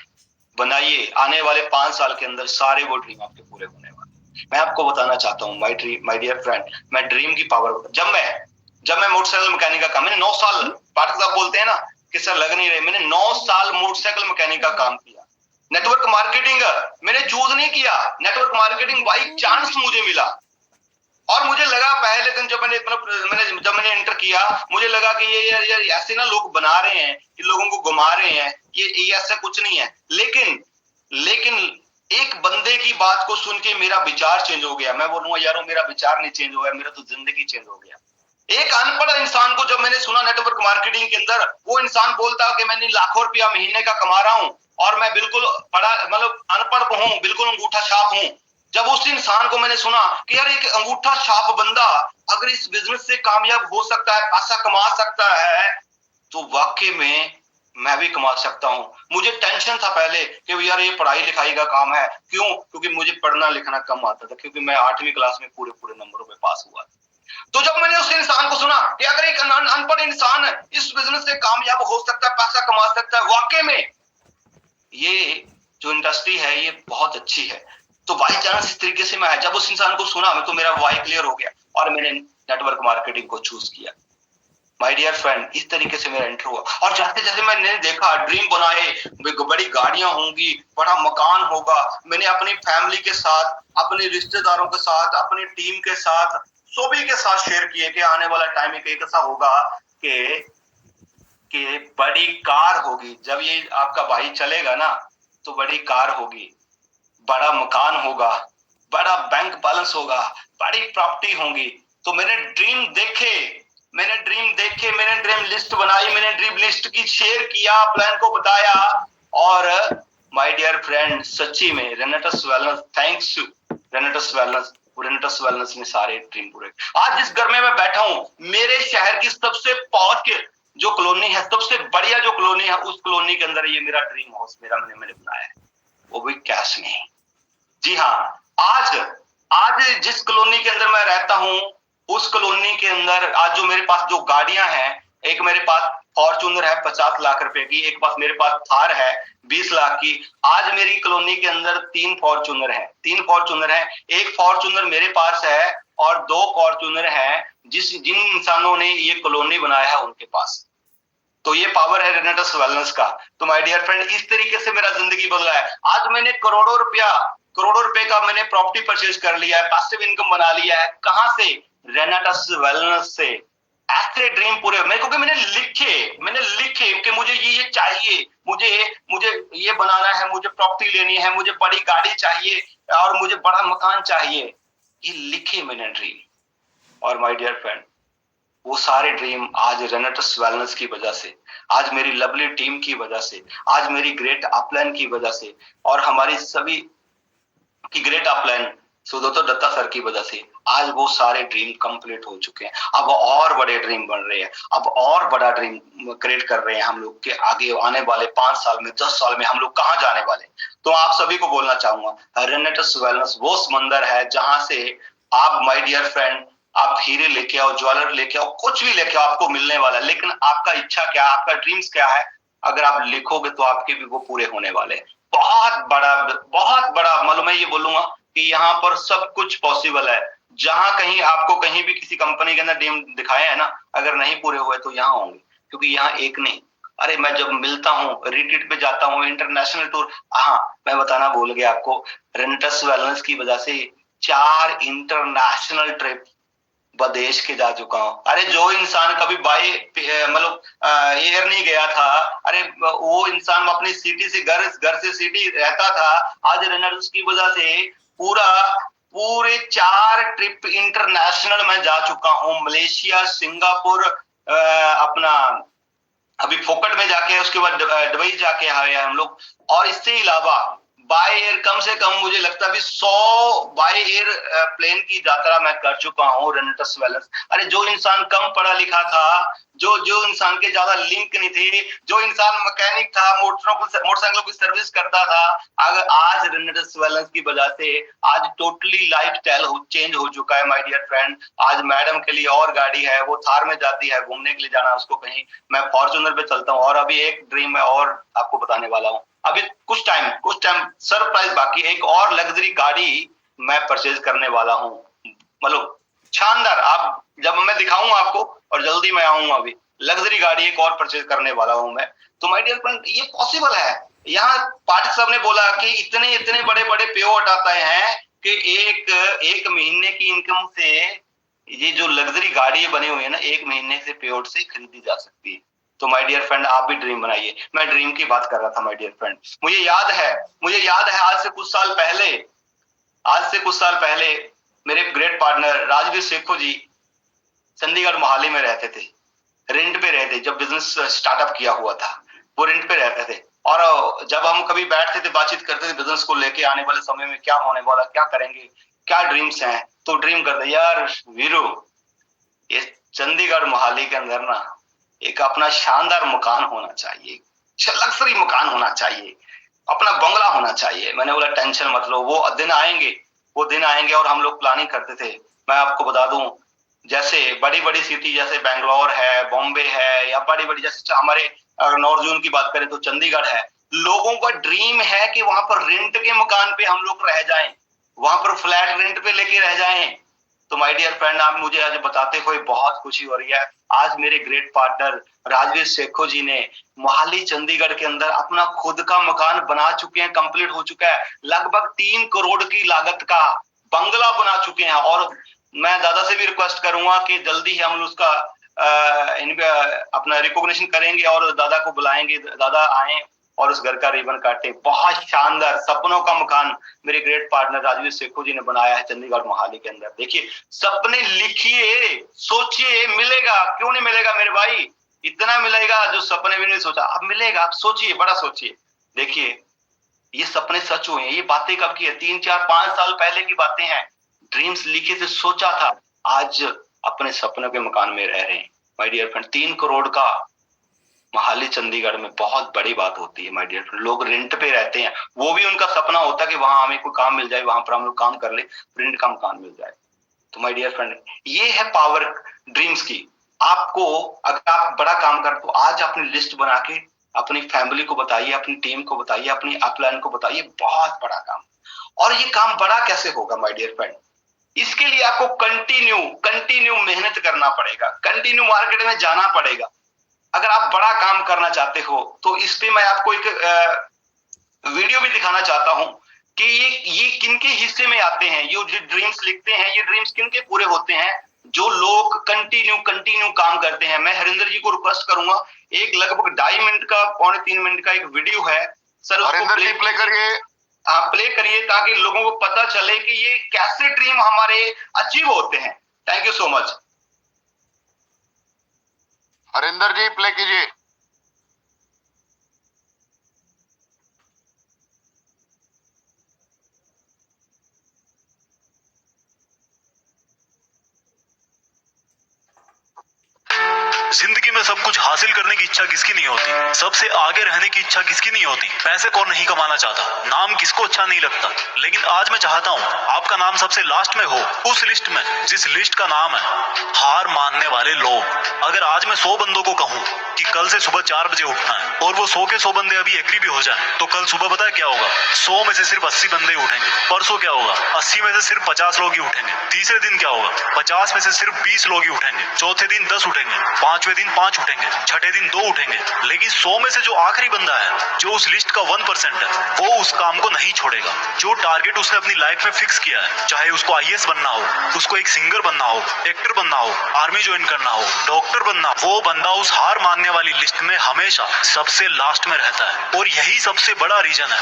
बनाइए। आने वाले 5 साल के अंदर सारे वो ड्रीम आपके पूरे होने वाले। मैं आपको बताना चाहता हूँ माय डियर फ्रेंड, मैं ड्रीम की पावर, जब मैं मोटरसाइकिल मैकेनिक का काम, मैंने 9 साल, पाठक साहब बोलते हैं ना कि सर लग नहीं रहे, मैंने 9 साल मोटरसाइकिल मैकेनिक का काम किया। नेटवर्क मार्केटिंग मैंने चूज नहीं किया, नेटवर्क मार्केटिंग बाई चांस मुझे मिला। और मुझे लगा पहले दिन जब मैंने एंटर किया, मुझे लगा कि ये ऐसे ना लोग बना रहे हैं, ये लोगों को घुमा रहे हैं, ये ऐसा कुछ नहीं है। लेकिन एक बंदे की बात को सुन के मेरा विचार चेंज हो गया। मैं बोलूंगा यारो मेरा विचार नहीं चेंज हुआ, मेरा तो जिंदगी चेंज हो गया। एक अनपढ़ इंसान को जब मैंने सुना नेटवर्क मार्केटिंग के अंदर, वो इंसान बोलता कि मैंने लाखों रुपया महीने का कमा रहा हूं और मैं बिल्कुल बड़ा मतलब अनपढ़ हूं, बिल्कुल अंगूठा छाप हूं। जब उस इंसान को मैंने सुना कि यार एक अंगूठा छाप बंदा अगर इस बिजनेस से कामयाब हो सकता है, पैसा कमा सकता है, तो वाकई में मैं भी कमा सकता हूं। मुझे टेंशन था पहले कि यार ये पढ़ाई लिखाई का काम है, क्यों? क्योंकि मुझे पढ़ना लिखना कम आता था, क्योंकि मैं 8वीं क्लास में पूरे नंबरों में पास हुआ। तो जब मैंने उस इंसान को सुना कि अगर एक अनपढ़ इंसान इस बिजनेस से कामयाब हो सकता है, पैसा कमा सकता है, वाकई में ये जो इंडस्ट्री है ये बहुत अच्छी है। तो बाई चांस इस तरीके से मैं जब उस इंसान को सुना, तो मेरा वाई क्लियर हो गया और मैंने नेटवर्क मार्केटिंग को चूज किया। माय डियर फ्रेंड, इस तरीके से मेरा एंटर हुआ। और जैसे जैसे मैंने देखा ड्रीम बनाए, बड़ी गाड़ियां होंगी, बड़ा मकान होगा, मैंने अपनी फैमिली के साथ, अपने रिश्तेदारों के साथ, अपनी टीम के साथ, सभी के साथ शेयर किए कि आने वाला टाइम एक ऐसा होगा कि बड़ी कार होगी। जब ये आपका भाई चलेगा ना, तो बड़ी कार होगी, बड़ा मकान होगा, बड़ा बैंक बैलेंस होगा, बड़ी प्रॉपर्टी होंगी। तो मैंने ड्रीम देखे, मैंने ड्रीम लिस्ट बनाई, मैंने ड्रीम लिस्ट की शेयर किया, प्लान को बताया। और माय डियर फ्रेंड, सच्ची में Renatus Wellness, thanks to Renatus Wellness ने सारे ड्रीम पूरे। आज जिस घर में मैं बैठा हूं, मेरे शहर की सबसे पॉश जो कॉलोनी है, सबसे बढ़िया जो कॉलोनी है, उस कॉलोनी के अंदर ये मेरा ड्रीम हाउस मैंने बनाया है, वो भी कैश में। जी हाँ, आज जिस कॉलोनी के अंदर मैं रहता हूं, उस कॉलोनी के अंदर आज जो मेरे पास जो गाड़ियां हैं, एक मेरे पास फॉर्च्यूनर है 50 लाख रुपए की, एक पास मेरे पास थार है 20 लाख की। आज मेरी कॉलोनी के अंदर 3 फॉर्च्यूनर है। एक फॉर्च्यूनर मेरे पास है और 2 फॉर्च्यूनर है जिन इंसानों ने ये कॉलोनी बनाया है उनके पास। तो ये पावर है रेनेटस वेलनेस का। तो माय डियर फ्रेंड, इस तरीके से मेरा जिंदगी बदला है। आज मैंने करोड़ों रुपए का मैंने प्रॉपर्टी परचेज कर लिया है, पैसिव इनकम बना लिया है। कहां से? रेनेटस वेलनेस से। ऐसे ड्रीम पूरे मेरे को, मैंने लिखे कि मुझे ये चाहिए, मुझे ये बनाना है, मुझे प्रॉपर्टी लेनी है, मुझे बड़ी गाड़ी चाहिए और मुझे बड़ा मकान चाहिए। ये लिखे मैंने ड्रीम। और माय डियर फ्रेंड, वो सारे ड्रीम आज रेनेटस वेलनेस की वजह से, आज मेरी लवली टीम की वजह से, आज मेरी ग्रेट अपलाइन की वजह से और हमारी सभी की ग्रेट अपलाइन सुदत्तो दत्ता सर की वजह से आज वो सारे ड्रीम कंप्लीट हो चुके हैं। अब और बड़े ड्रीम बन रहे हैं, अब और बड़ा ड्रीम क्रिएट कर रहे हैं हम लोग के आगे आने वाले 5 साल में, 10 साल में हम लोग कहां जाने वाले। तो आप सभी को बोलना चाहूंगा, रेनेटस वेलनेस वो समंदर है जहां से आप माय डियर फ्रेंड, आप हीरे लेके आओ, ज्वेलर लेके आओ, कुछ भी लेके आओ, आपको मिलने वाला है। लेकिन आपका इच्छा क्या, आपका ड्रीम्स क्या है, अगर आप लिखोगे तो आपके भी वो पूरे होने वाले हैं। बहुत बड़ा मतलब मैं ये बोलूंगा कि यहाँ पर सब कुछ पॉसिबल है। जहां कहीं आपको कहीं भी किसी कंपनी के अंदर ड्रीम दिखाए है ना, अगर नहीं पूरे हुए तो यहाँ होंगे, क्योंकि यहाँ एक नहीं, अरे मैं जब मिलता हूँ, रिट्रीट पे जाता हूँ, इंटरनेशनल टूर, हाँ मैं बताना भूल गया आपको, रेनेटस वेलनेस की वजह से 4 इंटरनेशनल ट्रिप विदेश के जा चुका हूँ। अरे जो इंसान कभी बाई मतलब एयर नहीं गया था, अरे वो इंसान अपनी सिटी से घर से सिटी रहता था, आज रेनेटस की वजह से पूरे 4 ट्रिप इंटरनेशनल में जा चुका हूँ। मलेशिया, सिंगापुर, अपना अभी फोकट में जाके, उसके बाद दुबई जाके आए हम लोग। और इससे अलावा बाय एयर कम से कम मुझे लगता है 100 बाय एयर प्लेन की यात्रा मैं कर चुका हूँ रेनेटस वेलनेस। अरे जो इंसान कम पढ़ा लिखा था, जो इंसान के ज्यादा लिंक नहीं थे, जो इंसान मैकेनिक था, मोटरसाइकिलों की सर्विस करता था, अगर आज रेनेटस वेलनेस की वजह से आज टोटली लाइफस्टाइल चेंज हो चुका है माय डियर फ्रेंड। आज मैडम के लिए और गाड़ी है, वो थार में जाती है, घूमने के लिए जाना उसको कहीं, मैं फॉर्च्यूनर पे चलता हूँ। और अभी एक ड्रीम मैं और आपको बताने वाला हूँ, अभी कुछ टाइम सरप्राइज बाकी, एक और लग्जरी गाड़ी मैं परचेज करने वाला हूँ, मतलब शानदार। आप जब मैं दिखाऊंगा आपको, और जल्दी मैं आऊंगा, अभी लग्जरी गाड़ी एक और परचेज करने वाला हूँ मैं। तो माय डियर फ्रेंड, ये पॉसिबल है। यहाँ पाठक साहब ने बोला कि इतने बड़े पे आउट आते हैं कि एक महीने की इनकम से ये जो लग्जरी गाड़ी बनी हुई है ना, 1 महीने से पे आउट से खरीदी जा सकती है। तो माय डियर फ्रेंड, आप भी ड्रीम बनाइए। मैं ड्रीम की बात कर रहा था माय डियर फ्रेंड। मुझे याद है आज से कुछ साल पहले मेरे ग्रेट पार्टनर राजवीर सेखो जी चंडीगढ़ मोहाली में रहते थे, रेंट पे रहते। जब बिजनेस स्टार्टअप किया हुआ था वो रेंट पे रहते थे, और जब हम कभी बैठते थे, बातचीत करते थे बिजनेस को लेके, आने वाले समय में क्या होने वाला, क्या करेंगे, क्या ड्रीम्स हैं, तो ड्रीम करते यार वीरू, ये चंडीगढ़ मोहाली के अंदर ना एक अपना शानदार मकान होना चाहिए, लग्जरी मकान होना चाहिए, अपना बंगला होना चाहिए। मैंने बोला टेंशन मत लो, वो दिन आएंगे। और हम लोग प्लानिंग करते थे। मैं आपको बता दूं, जैसे बड़ी सिटी जैसे बैंगलोर है, बॉम्बे है, या बड़ी जैसे हमारे अगर नॉर्थ जोन की बात करें तो चंडीगढ़ है, लोगों का ड्रीम है कि वहां पर रेंट के मकान पे हम लोग रह जाएं, वहां पर फ्लैट रेंट पे लेके रह जाएं। तो माय डियर फ्रेंड, आप मुझे आज बताते हुए बहुत खुशी हो रही है। आज मेरे ग्रेट पार्टनर राजवीर सेखो जी ने मोहाली चंडीगढ़ के अंदर अपना खुद का मकान बना चुके हैं, कंप्लीट हो चुका है। लगभग 3 करोड़ की लागत का बंगला बना चुके हैं। और मैं दादा से भी रिक्वेस्ट करूंगा कि जल्दी ही हम उसका अपना रिकॉग्निशन करेंगे और दादा को बुलाएंगे, दादा आए और उस घर का रिबन काटे। बहुत शानदार सपनों का मकान मेरे ग्रेट पार्टनर राजवीर सेखो जी ने बनाया है चंडीगढ़ मोहाली के अंदर। देखिए, सपने लिखिए, सोचिए, मिलेगा, क्यों नहीं मिलेगा मेरे भाई, इतना मिलेगा जो सपने भी नहीं सोचा, अब मिलेगा। आप सोचिए, बड़ा सोचिए। देखिए, ये सपने सच हुए हैं। ये बातें कब की है? 3, 4, 5 साल पहले की बातें हैं। ड्रीम्स लिखे थे, सोचा था, आज अपने सपनों के मकान में रह रहे हैं माय डियर फ्रेंड। 3 करोड़ का मोहाली चंडीगढ़ में बहुत बड़ी बात होती है माय डियर फ्रेंड। लोग रेंट पे रहते हैं, वो भी उनका सपना होता है कि वहां हमें कोई काम मिल जाए, वहां पर हम लोग काम कर ले, रेंट का मकान मिल जाए। तो माय डियर फ्रेंड, ये है पावर ड्रीम्स की। आपको अगर आप बड़ा काम कर तो आज अपनी लिस्ट बना के अपनी फैमिली को बताइए, अपनी टीम को बताइए, अपनी अपलाइन को बताइए, बहुत बड़ा काम। और ये काम बड़ा कैसे होगा माय डियर फ्रेंड? इसके लिए आपको कंटिन्यू मेहनत करना पड़ेगा, कंटिन्यू मार्केट में जाना पड़ेगा। अगर आप बड़ा काम करना चाहते हो तो इस पे मैं आपको एक वीडियो भी दिखाना चाहता हूं कि ये किनके हिस्से में आते हैं। ये जो ड्रीम्स लिखते हैं, ये ड्रीम्स किनके पूरे होते हैं? जो लोग कंटिन्यू काम करते हैं। मैं हरिंदर जी को रिक्वेस्ट करूंगा, एक लगभग 2.5 मिनट का, 2.25 मिनट का एक वीडियो है सर, हरिंदर जी प्ले करिए। आप प्ले करिए ताकि लोगों को पता चले कि ये कैसे ड्रीम हमारे अचीव होते हैं। Thank you so much. Harinder ji play कीजिए। जिंदगी में सब कुछ हासिल करने की इच्छा किसकी नहीं होती? सबसे आगे रहने की इच्छा किसकी नहीं होती? पैसे कौन नहीं कमाना चाहता? नाम किसको अच्छा नहीं लगता? लेकिन आज मैं चाहता हूँ आपका नाम सबसे लास्ट में हो, उस लिस्ट में जिस लिस्ट का नाम है हार मानने वाले लोग। अगर आज मैं 100 बंदों को कहूँ कि कल से सुबह 4 बजे उठना है और वो 100 के 100 बंदे अभी एग्री भी हो जाए, तो कल सुबह पता है क्या होगा? 100 में से सिर्फ 80 बंदे उठेंगे। परसों क्या होगा? 80 में से सिर्फ 50 लोग ही उठेंगे। तीसरे दिन क्या होगा? 50 में से सिर्फ 20 लोग ही उठेंगे। चौथे दिन 10 उठेंगे। पांचवें दिन 5 उठेंगे। छठे दिन 2 उठेंगे। लेकिन 100 में से जो आखिरी बंदा है, जो उस लिस्ट का 1% है, वो उस काम को नहीं छोड़ेगा। जो टारगेट उसने अपनी लाइफ में फिक्स किया है, चाहे उसको IAS बनना हो, उसको एक सिंगर बनना हो, एक्टर बनना हो, आर्मी ज्वाइन करना हो, डॉक्टर बनना, वो बंदा उस हार मानने वाली लिस्ट में हमेशा सबसे लास्ट में रहता है। और यही सबसे बड़ा रीजन है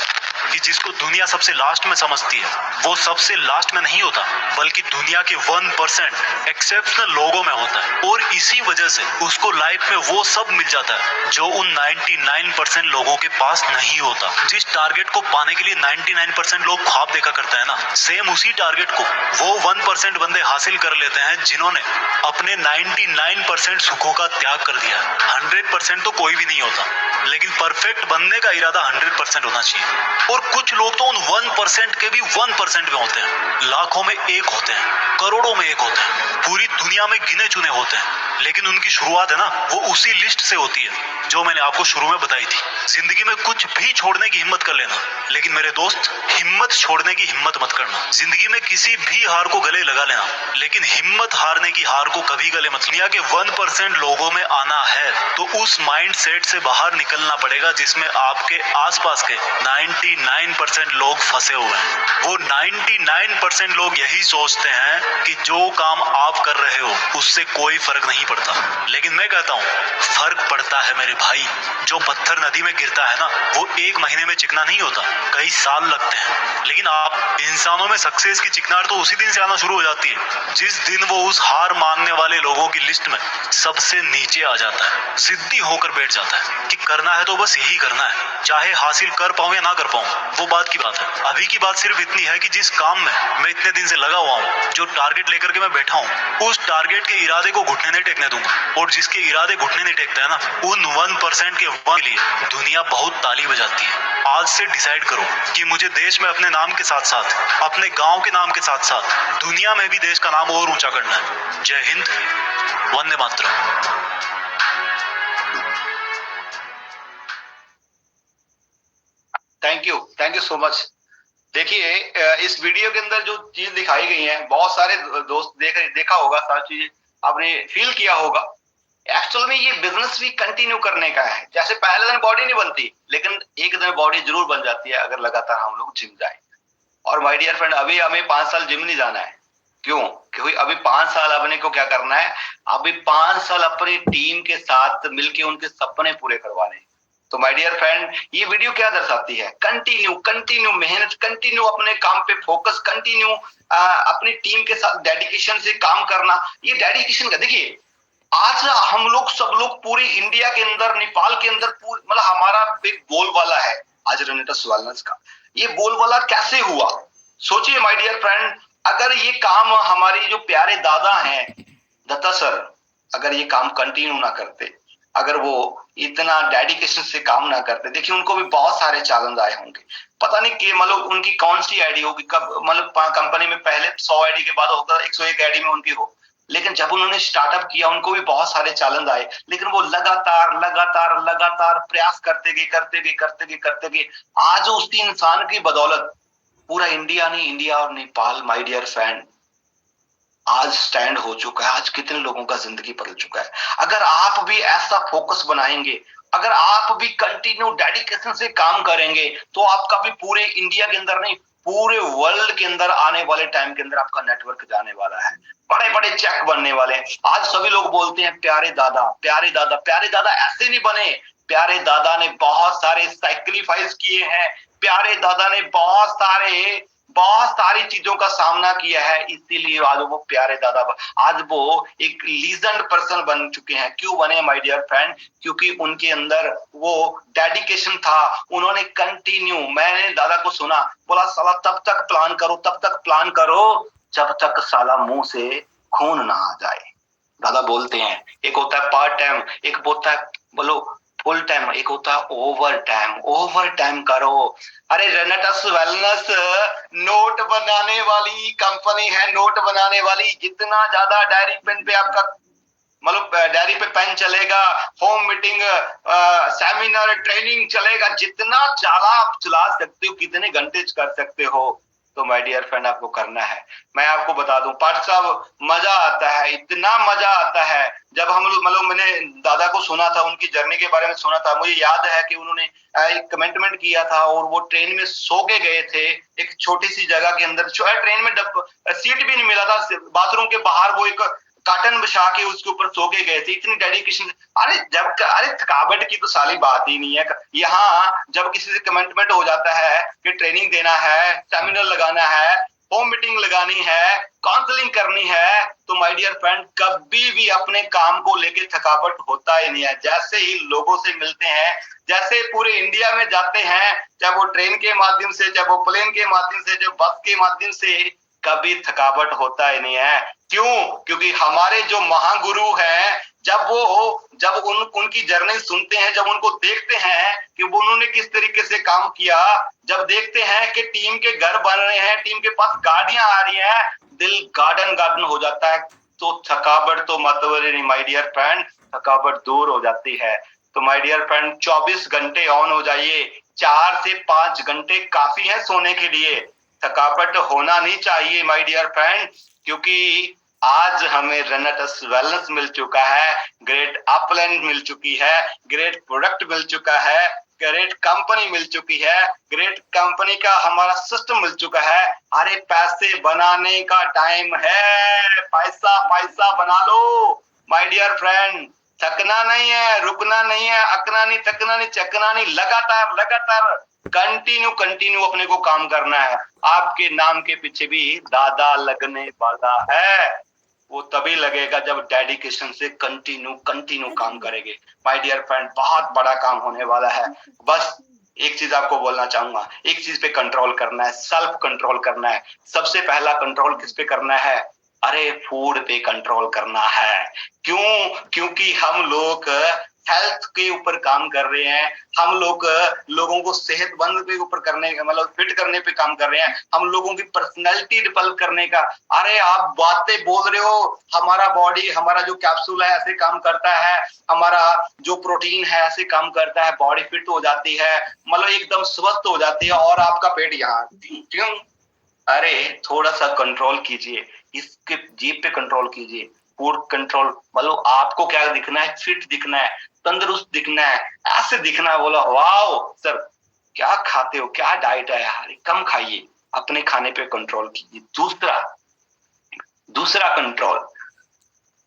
कि जिसको दुनिया सबसे लास्ट में समझती है, वो सबसे लास्ट में नहीं होता, बल्कि दुनिया के 1% एक्सेप्शनल लोगों में होता है। और इसी वजह से उसको लाइफ में वो सब मिल जाता है जो उन 99% लोगों के पास नहीं होता। जिस टारगेट को पाने के लिए 99% लोग ख्वाब देखा करते हैं ना, सेम उसी टारगेट को वो 1% बंदे हासिल कर लेते हैं जिन्होंने अपने 99% सुखों का त्याग कर दिया। 100% तो कोई भी नहीं होता, लेकिन परफेक्ट बनने का इरादा 100% होना चाहिए। और कुछ लोग तो उन 1% के भी 1% में होते हैं, लाखों में एक होते हैं, करोड़ों में एक होते हैं, पूरी दुनिया में गिने चुने होते हैं, लेकिन उनकी शुरुआत है ना, वो उसी लिस्ट से होती है जो मैंने आपको शुरू में बताई थी। जिंदगी में कुछ भी छोड़ने की हिम्मत कर लेना, लेकिन मेरे दोस्त, हिम्मत छोड़ने की हिम्मत मत करना। जिंदगी में किसी भी हार को गले लगा लेना, लेकिन हिम्मत हारने की हार को कभी गले मत। दुनिया के 1% लोगों में आना है तो उस माइंड सेट से बाहर निकलना पड़ेगा जिसमें आपके आसपास के 99% लोग फंसे हुए हैं। वो 99% लोग यही सोचते हैं कि जो काम आप कर रहे हो उससे कोई फर्क नहीं पड़ता, लेकिन मैं कहता हूँ फर्क पड़ता है मेरे भाई। जो पत्थर नदी में गिरता है ना, वो 1 महीने में चिकना नहीं होता, कई साल लगते हैं। लेकिन आप इंसानों में सक्सेस की चिकनाहट तो उसी दिन से आना शुरू हो जाती है जिस दिन वो उस हार मानने वाले लोगों की लिस्ट में सबसे नीचे आ जाता है, जिद्दी होकर बैठ जाता है कि करना है तो बस यही करना है, चाहे हासिल कर पाऊं या ना कर पाऊं, वो बात की बात है। अभी की बात सिर्फ इतनी है कि जिस काम में मैं इतने दिन से लगा हुआ हूँ, जो टारगेट लेकर के मैं बैठा हूँ, उस टारगेट के इरादे को घुटने नहीं टेकने दूंगा। और जिसके इरादे घुटने नहीं टेकते हैं ना, उन 1% के लिए दुनिया बहुत ताली बजाती है। आज से डिसाइड करो कि मुझे देश में अपने नाम के साथ साथ, अपने गांव के नाम के साथ साथ दुनिया में भी देश का नाम और ऊंचा करना है। जय हिंद, वंदे मातरम। Thank you so much. देखिए, इस वीडियो के अंदर जो चीज दिखाई गई है, बहुत सारे दोस्त देखा होगा, सारी चीजें आपने फील किया होगा। एक्चुअल में ये बिजनेस भी कंटिन्यू करने का है। जैसे पहले दिन बॉडी नहीं बनती, लेकिन एक दिन बॉडी जरूर बन जाती है अगर लगातार हम लोग जिम जाए। और माय डियर फ्रेंड, अभी हमें 5 साल जिम नहीं जाना है। क्यों? क्योंकि अभी 5 साल अपने को क्या करना है? अभी 5 साल अपनी टीम के साथ मिलके उनके सपने पूरे करवाने। तो माय डियर फ्रेंड, ये वीडियो क्या दर्शाती है? कंटिन्यू मेहनत, कंटिन्यू अपने काम पे फोकस, कंटिन्यू अपनी टीम के साथ डेडिकेशन से काम करना। ये डेडिकेशन का देखिए, आज हम लोग सब लोग पूरी इंडिया के अंदर, नेपाल के अंदर, मतलब हमारा एक बोलबाला है आज रेनेटस वेलनेस का। ये बोलबाला कैसे हुआ? सोचिए माय डियर फ्रेंड, अगर ये काम हमारे जो प्यारे दादा हैं दत्ता सर, अगर ये काम कंटिन्यू ना करते अगर वो इतना डेडिकेशन से काम ना करते, देखिए उनको भी बहुत सारे चैलेंज आए होंगे, पता नहीं कि मतलब उनकी कौन सी आईडी होगी, कब मतलब कंपनी में पहले 100 आईडी के बाद होगा 101 आईडी में उनकी हो, लेकिन जब उन्होंने स्टार्टअप किया उनको भी बहुत सारे चैलेंज आए, लेकिन वो लगातार लगातार लगातार प्रयास करते गए। आज उस इंसान की बदौलत पूरा इंडिया नहीं, इंडिया और नेपाल माय डियर फ्रेंड आज स्टैंड हो चुका है। आज कितने लोगों का जिंदगी बदल चुका है। अगर आप भी ऐसा फोकस बनाएंगे, अगर आप भी कंटिन्यू डेडिकेशन से काम करेंगे, तो आपका भी पूरे इंडिया के अंदर नहीं, पूरे वर्ल्ड के अंदर आने वाले टाइम के अंदर आपका नेटवर्क जाने वाला है, बड़े बड़े चेक बनने वाले हैं। आज सभी लोग बोलते हैं प्यारे दादा, प्यारे दादा, प्यारे दादा ऐसे नहीं बने। प्यारे दादा ने बहुत सारे सैक्रिफाइस किए हैं, प्यारे दादा ने बहुत सारी चीजों का सामना किया है, इसीलिए आज वो प्यारे दादा, आज वो एक लीजेंड पर्सन बन चुके हैं। क्यों बने माय डियर फ्रेंड? क्योंकि उनके अंदर वो डेडिकेशन था। उन्होंने कंटिन्यू, मैंने दादा को सुना, बोला साला तब तक प्लान करो जब तक साला मुंह से खून ना आ जाए। दादा बोलते हैं एक होता है पार्ट टाइम, एक होता है बोलो फुल टाइम, एक होता है ओवर टाइम करो। अरे रेनेटस वेलनेस नोट बनाने वाली कंपनी है, नोट बनाने वाली। जितना ज्यादा डायरी पेन पे आपका मतलब डायरी पे पेन चलेगा, होम मीटिंग, सेमिनार, ट्रेनिंग चलेगा, जितना ज्यादा आप चला सकते हो, कितने घंटे कर सकते हो, तो माय डियर फ्रेंड आपको करना है। मैं आपको बता दूं पाठ साहब, मजा आता है, इतना मजा आता है। जब हम लोग मतलब मैंने दादा को सुना था, उनकी जर्नी के बारे में सुना था, मुझे याद है कि उन्होंने एक कमेंटमेंट किया था और वो ट्रेन में सो के गए थे एक छोटी सी जगह के अंदर। ट्रेन में सीट भी नहीं मिला था, बाथरूम के बाहर वो एक काटन बिछा के उसके ऊपर सो के गए थे। इतनी डेडिकेशन। अरे थकावट की तो साली बात ही नहीं है। यहाँ जब किसी से कमिटमेंट हो जाता है कि ट्रेनिंग देना है, सेमिनार लगाना है, होम मीटिंग लगानी है, काउंसलिंग करनी है, तो माय डियर फ्रेंड कभी भी अपने काम को लेके थकावट होता ही नहीं है। जैसे ही लोगों से मिलते हैं, जैसे पूरे इंडिया में जाते हैं, चाहे वो ट्रेन के माध्यम से, चाहे वो प्लेन के माध्यम से, चाहे बस के माध्यम से, कभी थकावट होता ही नहीं है। क्यों? क्योंकि हमारे जो महागुरु हैं, जब उनकी जर्नी सुनते हैं, जब उनको देखते हैं कि वो उन्होंने किस तरीके से काम किया, जब देखते हैं कि टीम के घर बन रहे हैं, टीम के पास गाड़ियां आ रही हैं, दिल गार्डन हो जाता है। तो थकावट तो मतलब नहीं माय डियर फ्रेंड, थकावट दूर हो जाती है। तो माय डियर फ्रेंड 24 घंटे ऑन हो जाइए, 4 से 5 घंटे काफी है सोने के लिए। थकावट होना नहीं चाहिए माय डियर फ्रेंड, क्योंकि आज हमें रेनेटस वेलनेस मिल चुका है, ग्रेट अपलैंड मिल चुकी है, ग्रेट प्रोडक्ट मिल चुका है, ग्रेट कंपनी मिल चुकी है, ग्रेट कंपनी का हमारा सिस्टम मिल चुका है। अरे पैसे बनाने का टाइम है, पैसा बना लो माय डियर फ्रेंड। थकना नहीं है, रुकना नहीं है, अकना नहीं, थकना नहीं, चकना नहीं, लगातार कंटिन्यू अपने को काम करना है। आपके नाम के पीछे भी दादा लगने वाला है, वो तभी लगेगा जब डेडिकेशन से कंटिन्यू काम करेंगे। माय डियर फ्रेंड बहुत बड़ा काम होने वाला है। बस एक चीज आपको बोलना चाहूंगा, एक चीज पे कंट्रोल करना है, सेल्फ कंट्रोल करना है। सबसे पहला कंट्रोल किस पे करना है? अरे फूड पे कंट्रोल करना है। क्यों? क्योंकि हम लोग हेल्थ के ऊपर काम कर रहे हैं, हम लोग लोगों को सेहतमंद के ऊपर करने मतलब फिट करने पे काम कर रहे हैं, हम लोगों की पर्सनैलिटी डेवलप करने का। अरे आप बातें बोल रहे हो, हमारा बॉडी, हमारा जो कैप्सूल है ऐसे काम करता है, हमारा जो प्रोटीन है ऐसे काम करता है, बॉडी फिट हो जाती है, मतलब एकदम स्वस्थ हो जाती है, और आपका पेट यहाँ क्यों? अरे थोड़ा सा कंट्रोल कीजिए, इसके जीभ पे कंट्रोल कीजिए। फूड कंट्रोल मतलब आपको क्या दिखना है? फिट दिखना है, तंदुरुस्त दिखना है, ऐसे दिखना है। बोला वाओ सर क्या खाते हो, क्या डाइट है यार, कम खाइए, अपने खाने पे कंट्रोल कीजिए। दूसरा कंट्रोल,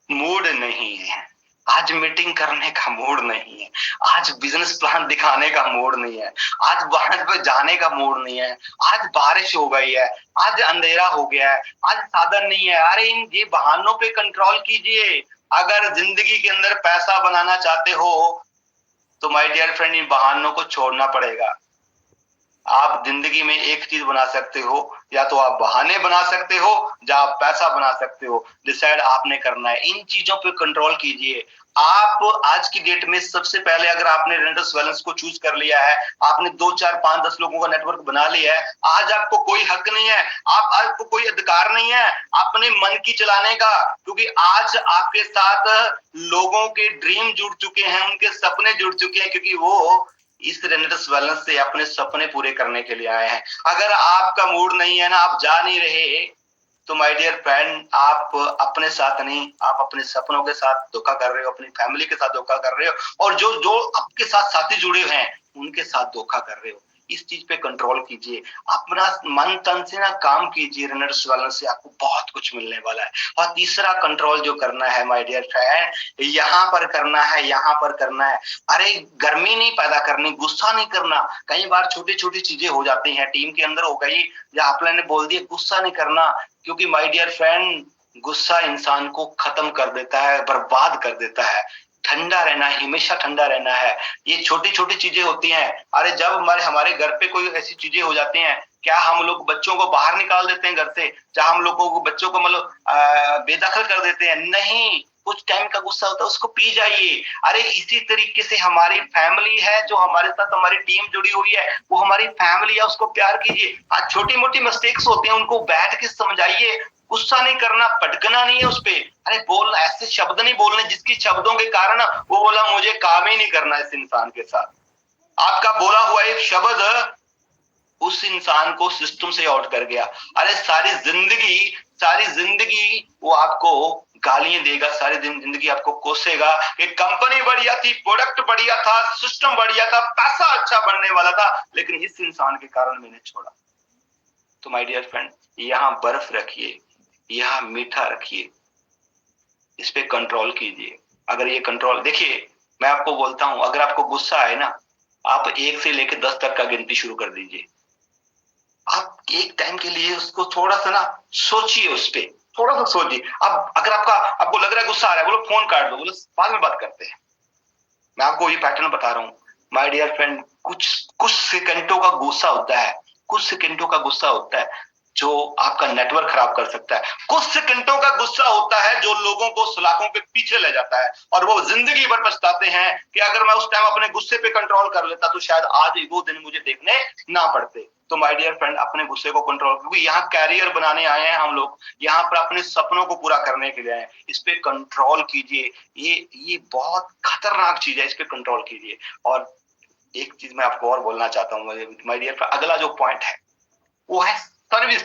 मूड नहीं है आज, मीटिंग करने का मूड नहीं है आज, बिजनेस प्लान दिखाने का मूड नहीं है आज, बाहर पे जाने का मूड नहीं है आज, बारिश हो गई है आज, अंधेरा हो गया है आज, साधन नहीं है। अरे इन ये बहानों पे कंट्रोल कीजिए। अगर जिंदगी के अंदर पैसा बनाना चाहते हो तो माय डियर फ्रेंड इन बहानों को छोड़ना पड़ेगा। आप जिंदगी में एक चीज बना सकते हो, या तो आप बहाने बना सकते हो या आप पैसा बना सकते हो। डिसाइड आपने करना है। इन चीजों पे कंट्रोल कीजिए। आप आज की डेट में सबसे पहले अगर आपने रेंडर्स बैलेंस को चूज कर लिया है, आपने 2 4 5 10 लोगों का नेटवर्क बना लिया है, आज आपको कोई हक नहीं है, आपको कोई अधिकार नहीं है अपने मन की चलाने का, क्योंकि आज आपके साथ लोगों के ड्रीम जुड़ चुके हैं, उनके सपने जुड़ चुके हैं, क्योंकि वो इस रेंडर्स बैलेंस से अपने सपने पूरे करने के लिए आए हैं। अगर आपका मूड नहीं है ना, आप जा नहीं रहे, तो माय डियर फ्रेंड, आप अपने साथ नहीं, आप अपने सपनों के साथ धोखा कर रहे हो, अपनी फैमिली के साथ धोखा कर रहे हो, और जो जो आपके साथ साथी जुड़े हैं उनके साथ धोखा कर रहे हो। इस चीज पे कंट्रोल कीजिए, अपना मन तन से ना काम कीजिए। रेंडर्स बैलेंस से आपको बहुत कुछ मिलने वाला है। और तीसरा कंट्रोल जो करना है माय डियर फ्रेंड, यहाँ पर करना है, यहाँ पर करना है। अरे गर्मी नहीं पैदा करनी, गुस्सा नहीं करना। कई बार छोटी छोटी चीजें हो जाती हैं, टीम के अंदर हो गई या आपने ने बोल दिया, गुस्सा नहीं करना, क्योंकि माय डियर फ्रेंड गुस्सा इंसान को खत्म कर देता है, बर्बाद कर देता है। ठंडा रहना है, हमेशा ठंडा रहना है। ये छोटी छोटी चीजें होती हैं। अरे जब हमारे घर पे कोई ऐसी चीजें हो जाती हैं, क्या हम लोग बच्चों को बाहर निकाल देते हैं घर से, चाहे हम लोगों को बच्चों को मतलब बेदखल कर देते हैं? नहीं, कुछ टाइम का गुस्सा होता है, उसको पी जाइए। अरे इसी तरीके से हमारी फैमिली है, जो हमारे साथ हमारी टीम जुड़ी हुई है, वो हमारी फैमिली है, उसको प्यार कीजिए। आज छोटी मोटी मिस्टेक्स होती हैं, उनको बैठ के समझाइए। गुस्सा नहीं करना, भटकना नहीं है उस पे। अरे बोलना, ऐसे शब्द नहीं बोलने जिसकी शब्दों के कारण वो बोला मुझे काम ही नहीं करना इस इंसान के साथ। आपका बोला हुआ एक शब्द उस इंसान को सिस्टम से आउट कर गया। अरे सारी जिंदगी वो आपको गालियां देगा, सारी जिंदगी आपको कोसेगा कि कंपनी बढ़िया थी, प्रोडक्ट बढ़िया था, सिस्टम बढ़िया था, पैसा अच्छा बनने वाला था, लेकिन इस इंसान के कारण मैंने छोड़ा। तो माय डियर फ्रेंड, यहाँ बर्फ रखिए, यहाँ मीठा रखिए, इस पे कंट्रोल कीजिए। अगर ये कंट्रोल, देखिए मैं आपको बोलता हूं, अगर आपको गुस्सा आए ना, आप 1 से लेकर 10 तक का गिनती शुरू कर दीजिए। आप एक टाइम के लिए उसको थोड़ा सा ना सोचिए, उस पे थोड़ा सा सोचिए। अब अगर आपको लग रहा है गुस्सा आ रहा है, बोलो फोन काट दो, बोलो बाद में बात करते हैं। मैं आपको ये पैटर्न बता रहा हूँ माय डियर फ्रेंड। कुछ सेकंडों का गुस्सा होता है, कुछ सेकंडों का गुस्सा होता है जो आपका नेटवर्क खराब कर सकता है। कुछ सेकंडों का गुस्सा होता है जो लोगों को सलाखों के पीछे ले जाता है, और वो जिंदगी भर पछताते हैं कि अगर मैं उस टाइम अपने गुस्से पे कंट्रोल कर लेता तो शायद आज वो दिन मुझे देखने ना पड़ते। तो माय डियर फ्रेंड, अपने गुस्से को कंट्रोल, क्योंकि यहाँ कैरियर बनाने आए हैं हम लोग, यहाँ पर अपने सपनों को पूरा करने के लिए आए हैं। इस पे कंट्रोल कीजिए। ये बहुत खतरनाक चीज है, इस पे कंट्रोल कीजिए। और एक चीज मैं आपको और बोलना चाहता हूँ माय डियर फ्रेंड, अगला जो पॉइंट है वो है सर्विस।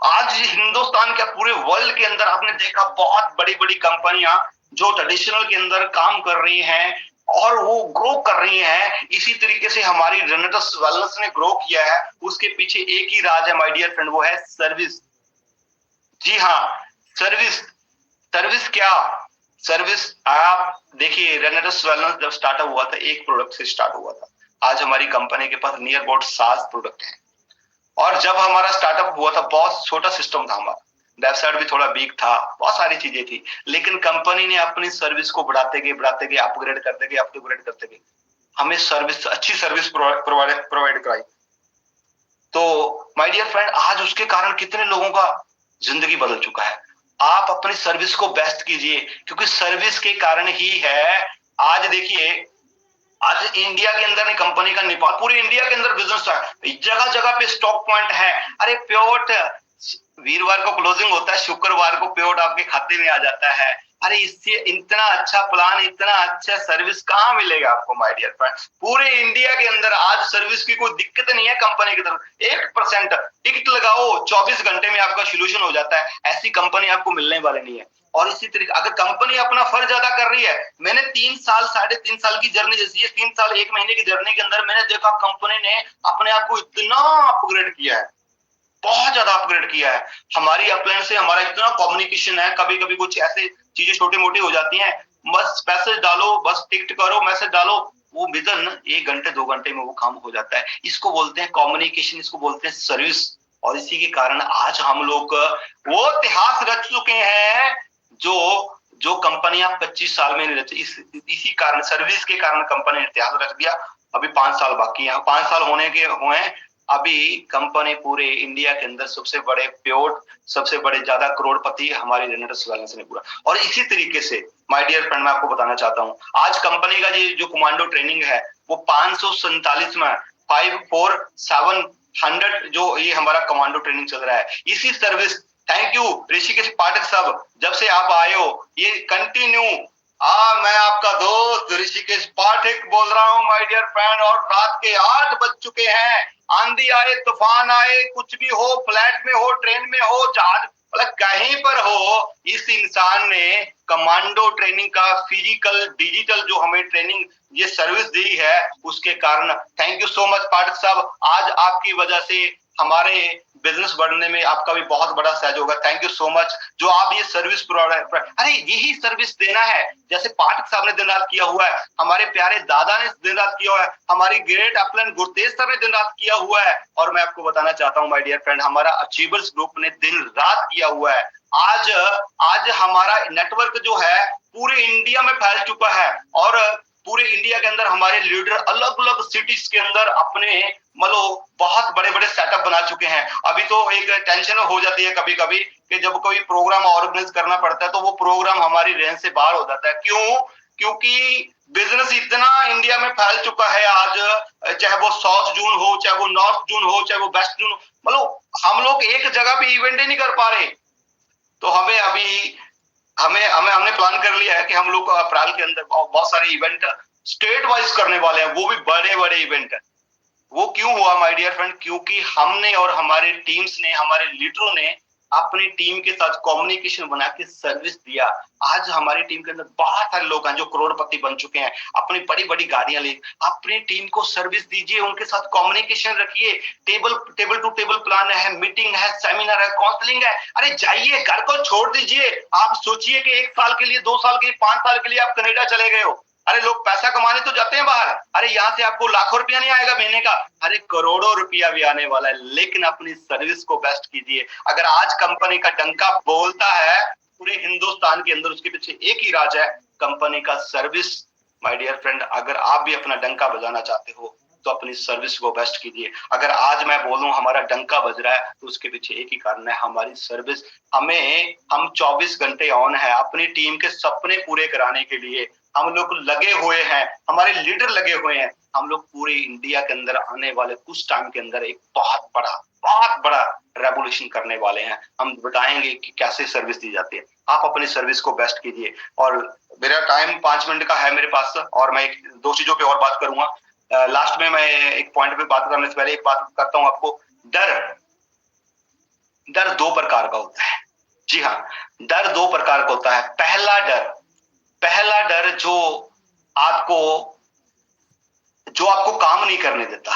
आज हिंदुस्तान के पूरे वर्ल्ड के अंदर आपने देखा बहुत बड़ी बड़ी कंपनियां जो ट्रेडिशनल के अंदर काम कर रही हैं और वो ग्रो कर रही हैं, इसी तरीके से हमारी रेनेटस वेलनेस ने ग्रो किया है। उसके पीछे एक ही राज है माय डियर फ्रेंड, वो है सर्विस। जी हाँ, सर्विस। सर्विस क्या? सर्विस, आप देखिए रेनेटस वेलनेस जब स्टार्टअप हुआ था, एक प्रोडक्ट से स्टार्ट हुआ था। आज हमारी कंपनी के पास नियर अबाउट 7 प्रोडक्ट हैं। और जब हमारा स्टार्टअप हुआ था, बहुत छोटा सिस्टम था हमारा, वेबसाइट भी थोड़ा वीक था, बहुत सारी चीजें थी, लेकिन कंपनी ने अपनी सर्विस को बढ़ाते गए, अपग्रेड करते गए हमें सर्विस, अच्छी सर्विस प्रोवाइड कराई। तो माय डियर फ्रेंड, आज उसके कारण कितने लोगों का जिंदगी बदल चुका है। आप अपनी सर्विस को बेस्ट कीजिए, क्योंकि सर्विस के कारण ही है आज देखिए, आज इंडिया के अंदर कंपनी का नेपाल, पूरे इंडिया के अंदर बिजनेस है, जगह जगह पे स्टॉक पॉइंट है। अरे पेओट वीरवार को क्लोजिंग होता है, शुक्रवार को पेओट आपके खाते में आ जाता है। अरे इससे इतना अच्छा प्लान, इतना अच्छा सर्विस कहाँ मिलेगा आपको माय डियर फ्रेंड? पूरे इंडिया के अंदर आज सर्विस की कोई दिक्कत नहीं है कंपनी की तरफ। 1% टिकट लगाओ, 24 घंटे में आपका सोल्यूशन हो जाता है। ऐसी कंपनी आपको मिलने वाली नहीं है। और इसी तरीके अगर कंपनी अपना फर्ज अदा कर रही है, मैंने 3 साल 3.5 साल की जर्नी, जैसी है 3 साल 1 महीने की जर्नी के अंदर मैंने देखा कंपनी ने अपने आप को इतना अपग्रेड किया है, बहुत ज्यादा अपग्रेड किया है। हमारी अपलाइन से हमारा इतना कम्युनिकेशन है, कभी कभी कुछ ऐसे चीजें छोटी मोटी हो जाती हैं, बस मैसेज डालो, बस टिकट करो, मैसेज डालो, वो विदिन 1 घंटे 2 घंटे में वो काम हो जाता है। इसको बोलते हैं कम्युनिकेशन, इसको बोलते हैं सर्विस। और इसी के कारण आज हम लोग वो इतिहास रच चुके हैं जो कंपनियां 25 साल में नहीं रची। इसी कारण, सर्विस के कारण कंपनी ने इतिहास रच दिया। अभी 5 साल बाकी है, 5 साल होने के हुए हैं, अभी कंपनी पूरे इंडिया के अंदर सबसे बड़े प्योर, सबसे बड़े ज्यादा करोड़पति हमारी रेनेटस वेलनेस ने पूरा। और इसी तरीके से माय डियर फ्रेंड मैं आपको बताना चाहता हूँ, आज कंपनी का ये जो कमांडो ट्रेनिंग है वो 547 में 54700 जो ये हमारा कमांडो ट्रेनिंग चल रहा है। इसी सर्विस, थैंक यू ऋषिकेश पाठक साहब, जब से आप आए हो ये कंटिन्यू। मैं आपका दोस्त ऋषिकेश पाठक बोल रहा हूँ माय डियर फ्रेंड, और रात के 8 बज चुके हैं। आंधी आए, तूफान आए, कुछ भी हो, फ्लैट में हो, ट्रेन में हो, जहाज मतलब कहीं पर हो, इस इंसान ने कमांडो ट्रेनिंग का फिजिकल डिजिटल जो हमें ट्रेनिंग ये सर्विस दी है, उसके कारण थैंक यू सो मच पाठक साहब। आज आपकी वजह से हमारे बिजनेस बढ़ने में आपका भी बहुत बड़ा सहयोग है। थैंक यू सो मच जो आप ये सर्विस प्रोवाइड, अरे यही सर्विस देना है जैसे पाठक साहब ने दिन रात किया हुआ है, हमारे प्यारे दादा ने दिन रात किया हुआ है, हमारी ग्रेट अपलन गुरतेज सर ने दिन रात किया हुआ है। और मैं आपको बताना चाहता हूँ माय डियर फ्रेंड, हमारा अचीवर्स ग्रुप ने दिन रात किया हुआ है। आज हमारा नेटवर्क जो है पूरे इंडिया में फैल चुका है, और पूरे इंडिया के अंदर हमारे लीडर अलग अलग सिटीज के अंदर अपने मतलब बहुत बड़े बड़े सेटअप बना चुके हैं। अभी तो एक टेंशन हो जाती है कभी कभी कि जब कोई प्रोग्राम ऑर्गेनाइज करना पड़ता है तो वो प्रोग्राम हमारी रेंज से बाहर हो जाता है। क्यों? क्योंकि बिजनेस इतना इंडिया में फैल चुका है आज, चाहे वो साउथ जोन हो, चाहे वो नॉर्थ जोन हो, चाहे वो वेस्ट जोन हो, मतलब हम लोग एक जगह पे इवेंट ही नहीं कर पा रहे। तो हमें अभी हमने प्लान कर लिया है कि हम लोग अप्रैल के अंदर बहुत सारे इवेंट स्टेट वाइज करने वाले हैं, वो भी बड़े बड़े इवेंट है। वो क्यों हुआ माय डियर फ्रेंड? क्योंकि हमने और हमारे टीम्स ने, हमारे लीडरों ने अपनी टीम के साथ कम्युनिकेशन बना के सर्विस दिया। आज हमारी टीम के अंदर बहुत सारे लोग हैं जो करोड़पति बन चुके हैं, अपनी बड़ी बड़ी गाड़ियां ले। अपनी टीम को सर्विस दीजिए, उनके साथ कम्युनिकेशन रखिए, टेबल टू टेबल प्लान है, मीटिंग है, सेमिनार है, काउंसलिंग है। अरे जाइए, घर को छोड़ दीजिए। आप सोचिए कि 1 साल के लिए, 2 साल के लिए, 5 साल के लिए आप कनाडा चले गए हो। अरे लोग पैसा कमाने तो जाते हैं बाहर, अरे यहाँ से आपको लाखों रुपया नहीं आएगा महीने का, अरे करोड़ों रुपया भी आने वाला है। लेकिन अपनी सर्विस को बेस्ट कीजिए। अगर आज कंपनी का डंका बोलता है पूरे हिंदुस्तान के अंदर, उसके पीछे एक ही राज है, कंपनी का सर्विस। माय डियर फ्रेंड, अगर आप भी अपना डंका बजाना चाहते हो तो अपनी सर्विस को बेस्ट कीजिए। अगर आज मैं बोलूं हमारा डंका बज रहा है तो उसके पीछे एक ही कारण है, हमारी सर्विस। हम 24 घंटे ऑन है अपनी टीम के सपने पूरे कराने के लिए। हम लोग लगे हुए हैं, हमारे लीडर लगे हुए हैं। हम लोग पूरे इंडिया के अंदर आने वाले कुछ टाइम के अंदर एक बहुत बड़ा रेवोल्यूशन करने वाले हैं। हम बताएंगे कि कैसे सर्विस दी जाती है। आप अपनी सर्विस को बेस्ट कीजिए। और मेरा टाइम 5 मिनट का है मेरे पास, और मैं 2 चीजों पे और बात करूंगा। लास्ट में मैं एक पॉइंट पे बात करने से पहले एक बात करता हूं आपको। डर 2 प्रकार का होता है। जी हाँ, डर 2 प्रकार का होता है। पहला डर जो आपको काम नहीं करने देता।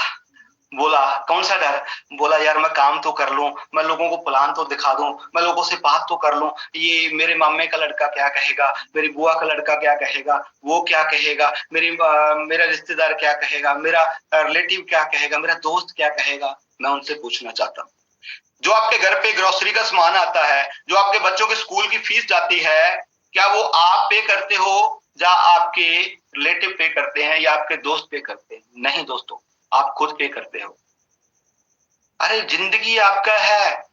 बोला कौन सा डर? बोला यार मैं काम तो कर लूं, मैं लोगों को प्लान तो दिखा दूं, मैं लोगों से बात तो कर लूं, ये मेरे मामे का लड़का क्या कहेगा, मेरी बुआ का लड़का क्या कहेगा, वो क्या कहेगा, मेरा रिश्तेदार क्या कहेगा, मेरा रिलेटिव क्या कहेगा, मेरा दोस्त क्या कहेगा। मैं उनसे पूछना चाहता हूँ, जो आपके घर पे ग्रोसरी का सामान आता है, जो आपके बच्चों के स्कूल की फीस जाती है, क्या वो आप पे करते हो या आपके रिलेटिव पे करते हैं या आपके दोस्त पे करते हैं? नहीं दोस्तों, आप खुद पे करते हो। अरे जिंदगी आपका है,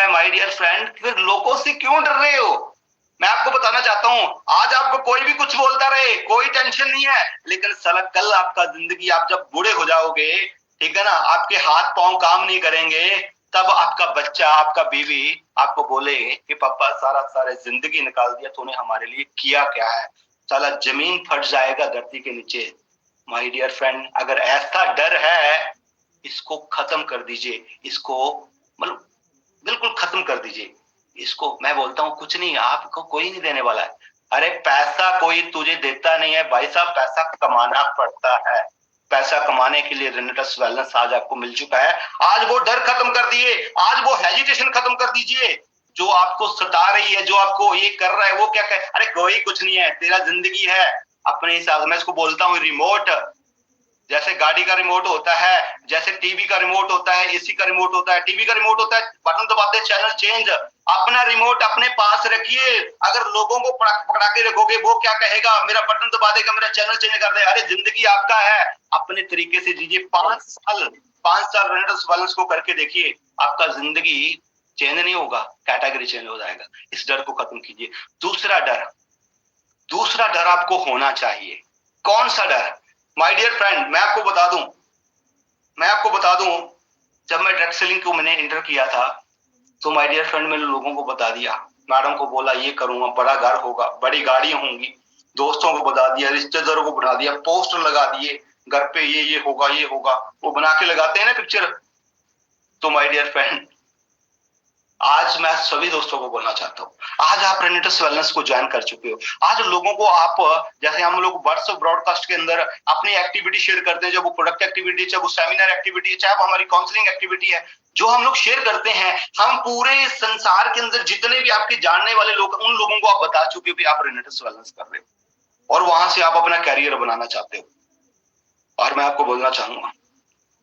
माय डियर फ्रेंड, फिर लोगों से क्यों डर रहे हो? मैं आपको बताना चाहता हूं, आज आपको कोई भी कुछ बोलता रहे, कोई टेंशन नहीं है, लेकिन साला कल आपका जिंदगी, आप जब बूढ़े हो जाओगे, ठीक है ना, आपके हाथ पांव काम नहीं करेंगे, तब आपका बच्चा, आपका बीवी आपको बोले कि पापा सारा जिंदगी निकाल दिया तूने, हमारे लिए किया क्या है? साला जमीन फट जाएगा धरती के नीचे। माय डियर फ्रेंड, अगर ऐसा डर है, इसको खत्म कर दीजिए। इसको मतलब बिल्कुल खत्म कर दीजिए। इसको मैं बोलता हूँ कुछ नहीं, आपको कोई नहीं देने वाला है। अरे पैसा कोई तुझे देता नहीं है भाई साहब, पैसा कमाना पड़ता है। पैसा कमाने के लिए रेनेटस वेलनेस आज आपको मिल चुका है। आज वो डर खत्म कर दिए, आज वो हेजिटेशन खत्म कर दीजिए जो आपको सता रही है, जो आपको ये कर रहा है, वो क्या कहे, अरे कोई कुछ नहीं है, तेरा जिंदगी है अपने हिसाब से। मैं इसको बोलता हूँ रिमोट, जैसे गाड़ी का रिमोट होता है, जैसे टीवी का रिमोट होता है, एसी का रिमोट होता है, टीवी का रिमोट होता है, बटन दबाते चैनल चेंज। अपना रिमोट अपने पास रखिए। अगर लोगों को पकड़ा के रखोगे, वो क्या कहेगा, मेरा बटन दबा देगा, मेरा चैनल चेंज कर दे। अरे जिंदगी आपका है, अपने तरीके से जीजिए। 5 साल 5 साल रेनेटस वेलनेस को करके देखिए, आपका जिंदगी चेंज नहीं होगा, कैटेगरी चेंज हो जाएगा। इस डर को खत्म कीजिए। दूसरा डर आपको होना चाहिए। कौन सा डर? माय डियर फ्रेंड, मैं आपको बता दूं, जब मैं ड्रग सेलिंग को मैंने एंटर किया था, तो माय डियर फ्रेंड, मैंने लोगों को बता दिया, मैडम को बोला ये करूंगा, बड़ा घर होगा, बड़ी गाड़ियां होंगी, दोस्तों को बता दिया, रिश्तेदारों को बता दिया, पोस्टर लगा दिए, घर पे ये होगा, वो बना के लगाते हैं ना पिक्चर। तो माय डियर फ्रेंड, आज मैं सभी दोस्तों को बोलना चाहता हूँ, आज आप रेनेटस वेलनेस को ज्वाइन कर चुके हो। आज लोगों को आप, जैसे हम लोग व्हाट्सएप ब्रॉडकास्ट के अंदर अपनी एक्टिविटी शेयर करते हैं, जब वो प्रोडक्ट एक्टिविटी, चाहे वो सेमिनार एक्टिविटी है, चाहे वो हमारी काउंसलिंग एक्टिविटी है, जो हम लोग शेयर करते हैं, हम पूरे संसार के अंदर जितने भी आपके जानने वाले लोग, उन लोगों को आप बता चुके हो कि आप रेनेटस वेलनेस कर रहे हो और वहां से आप अपना कैरियर बनाना चाहते हो। और मैं आपको बोलना चाहूंगा,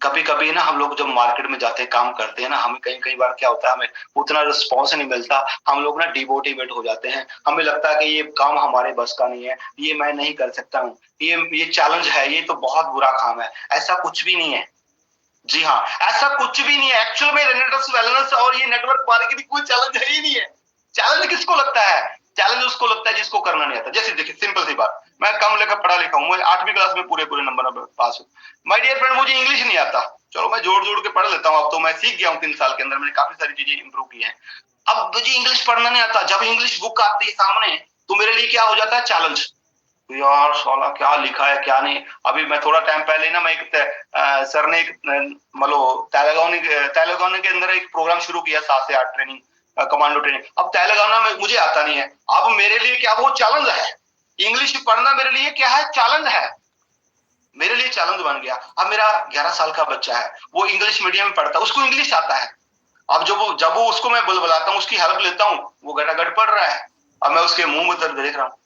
कभी कभी ना हम लोग जब मार्केट में जाते हैं, काम करते हैं ना, हमें कई बार क्या होता है, हमें उतना रिस्पॉन्स नहीं मिलता, हम लोग ना डिमोटिवेट हो जाते हैं, हमें लगता है कि ये काम हमारे बस का नहीं है, ये मैं नहीं कर सकता हूँ, ये चैलेंज है, ये तो बहुत बुरा काम है। ऐसा कुछ भी नहीं है। जी हाँ, ऐसा कुछ भी नहीं है। एक्चुअल में रेनेटस वेलनेस और ये नेटवर्क मार्केटिंग कोई चैलेंज है ही नहीं है। चैलेंज किसको लगता है? चैलेंज उसको लगता है जिसको करना नहीं आता। जैसे देखिए, सिंपल सी बात, मैं कम लेकर पढ़ा लिखा हूँ, मैं 8वीं क्लास में पूरे नंबर पास हूँ। माय डियर फ्रेंड, मुझे इंग्लिश नहीं आता, चलो मैं जोड़ के पढ़ लेता हूँ, अब तो मैं सीख गया हूँ, 3 साल के अंदर मैंने काफी सारी चीजें इंप्रूव की हैं। अब मुझे इंग्लिश पढ़ना नहीं आता, जब इंग्लिश बुक आती है सामने, तो मेरे लिए क्या हो जाता है? चैलेंज। यार साला क्या लिखा है क्या नहीं। अभी मैं थोड़ा टाइम पहले ना, मैं सर ने एक मतलब तेलंगाना के अंदर एक प्रोग्राम शुरू किया, 7 से 8 ट्रेनिंग, कमांडो ट्रेनिंग। अब तेलंगाना में मुझे आता नहीं है, अब मेरे लिए क्या वो चैलेंज है? इंग्लिश पढ़ना मेरे लिए क्या है? चैलेंज है, मेरे लिए चैलेंज बन गया। अब मेरा 11 साल का बच्चा है, वो इंग्लिश मीडियम में पढ़ता है, उसको इंग्लिश आता है। अब जब वो उसको मैं बुलाता हूँ, उसकी हेल्प लेता हूँ, वो गटागट पढ़ रहा है, अब मैं उसके मुंह में दर्द देख रहा हूँ।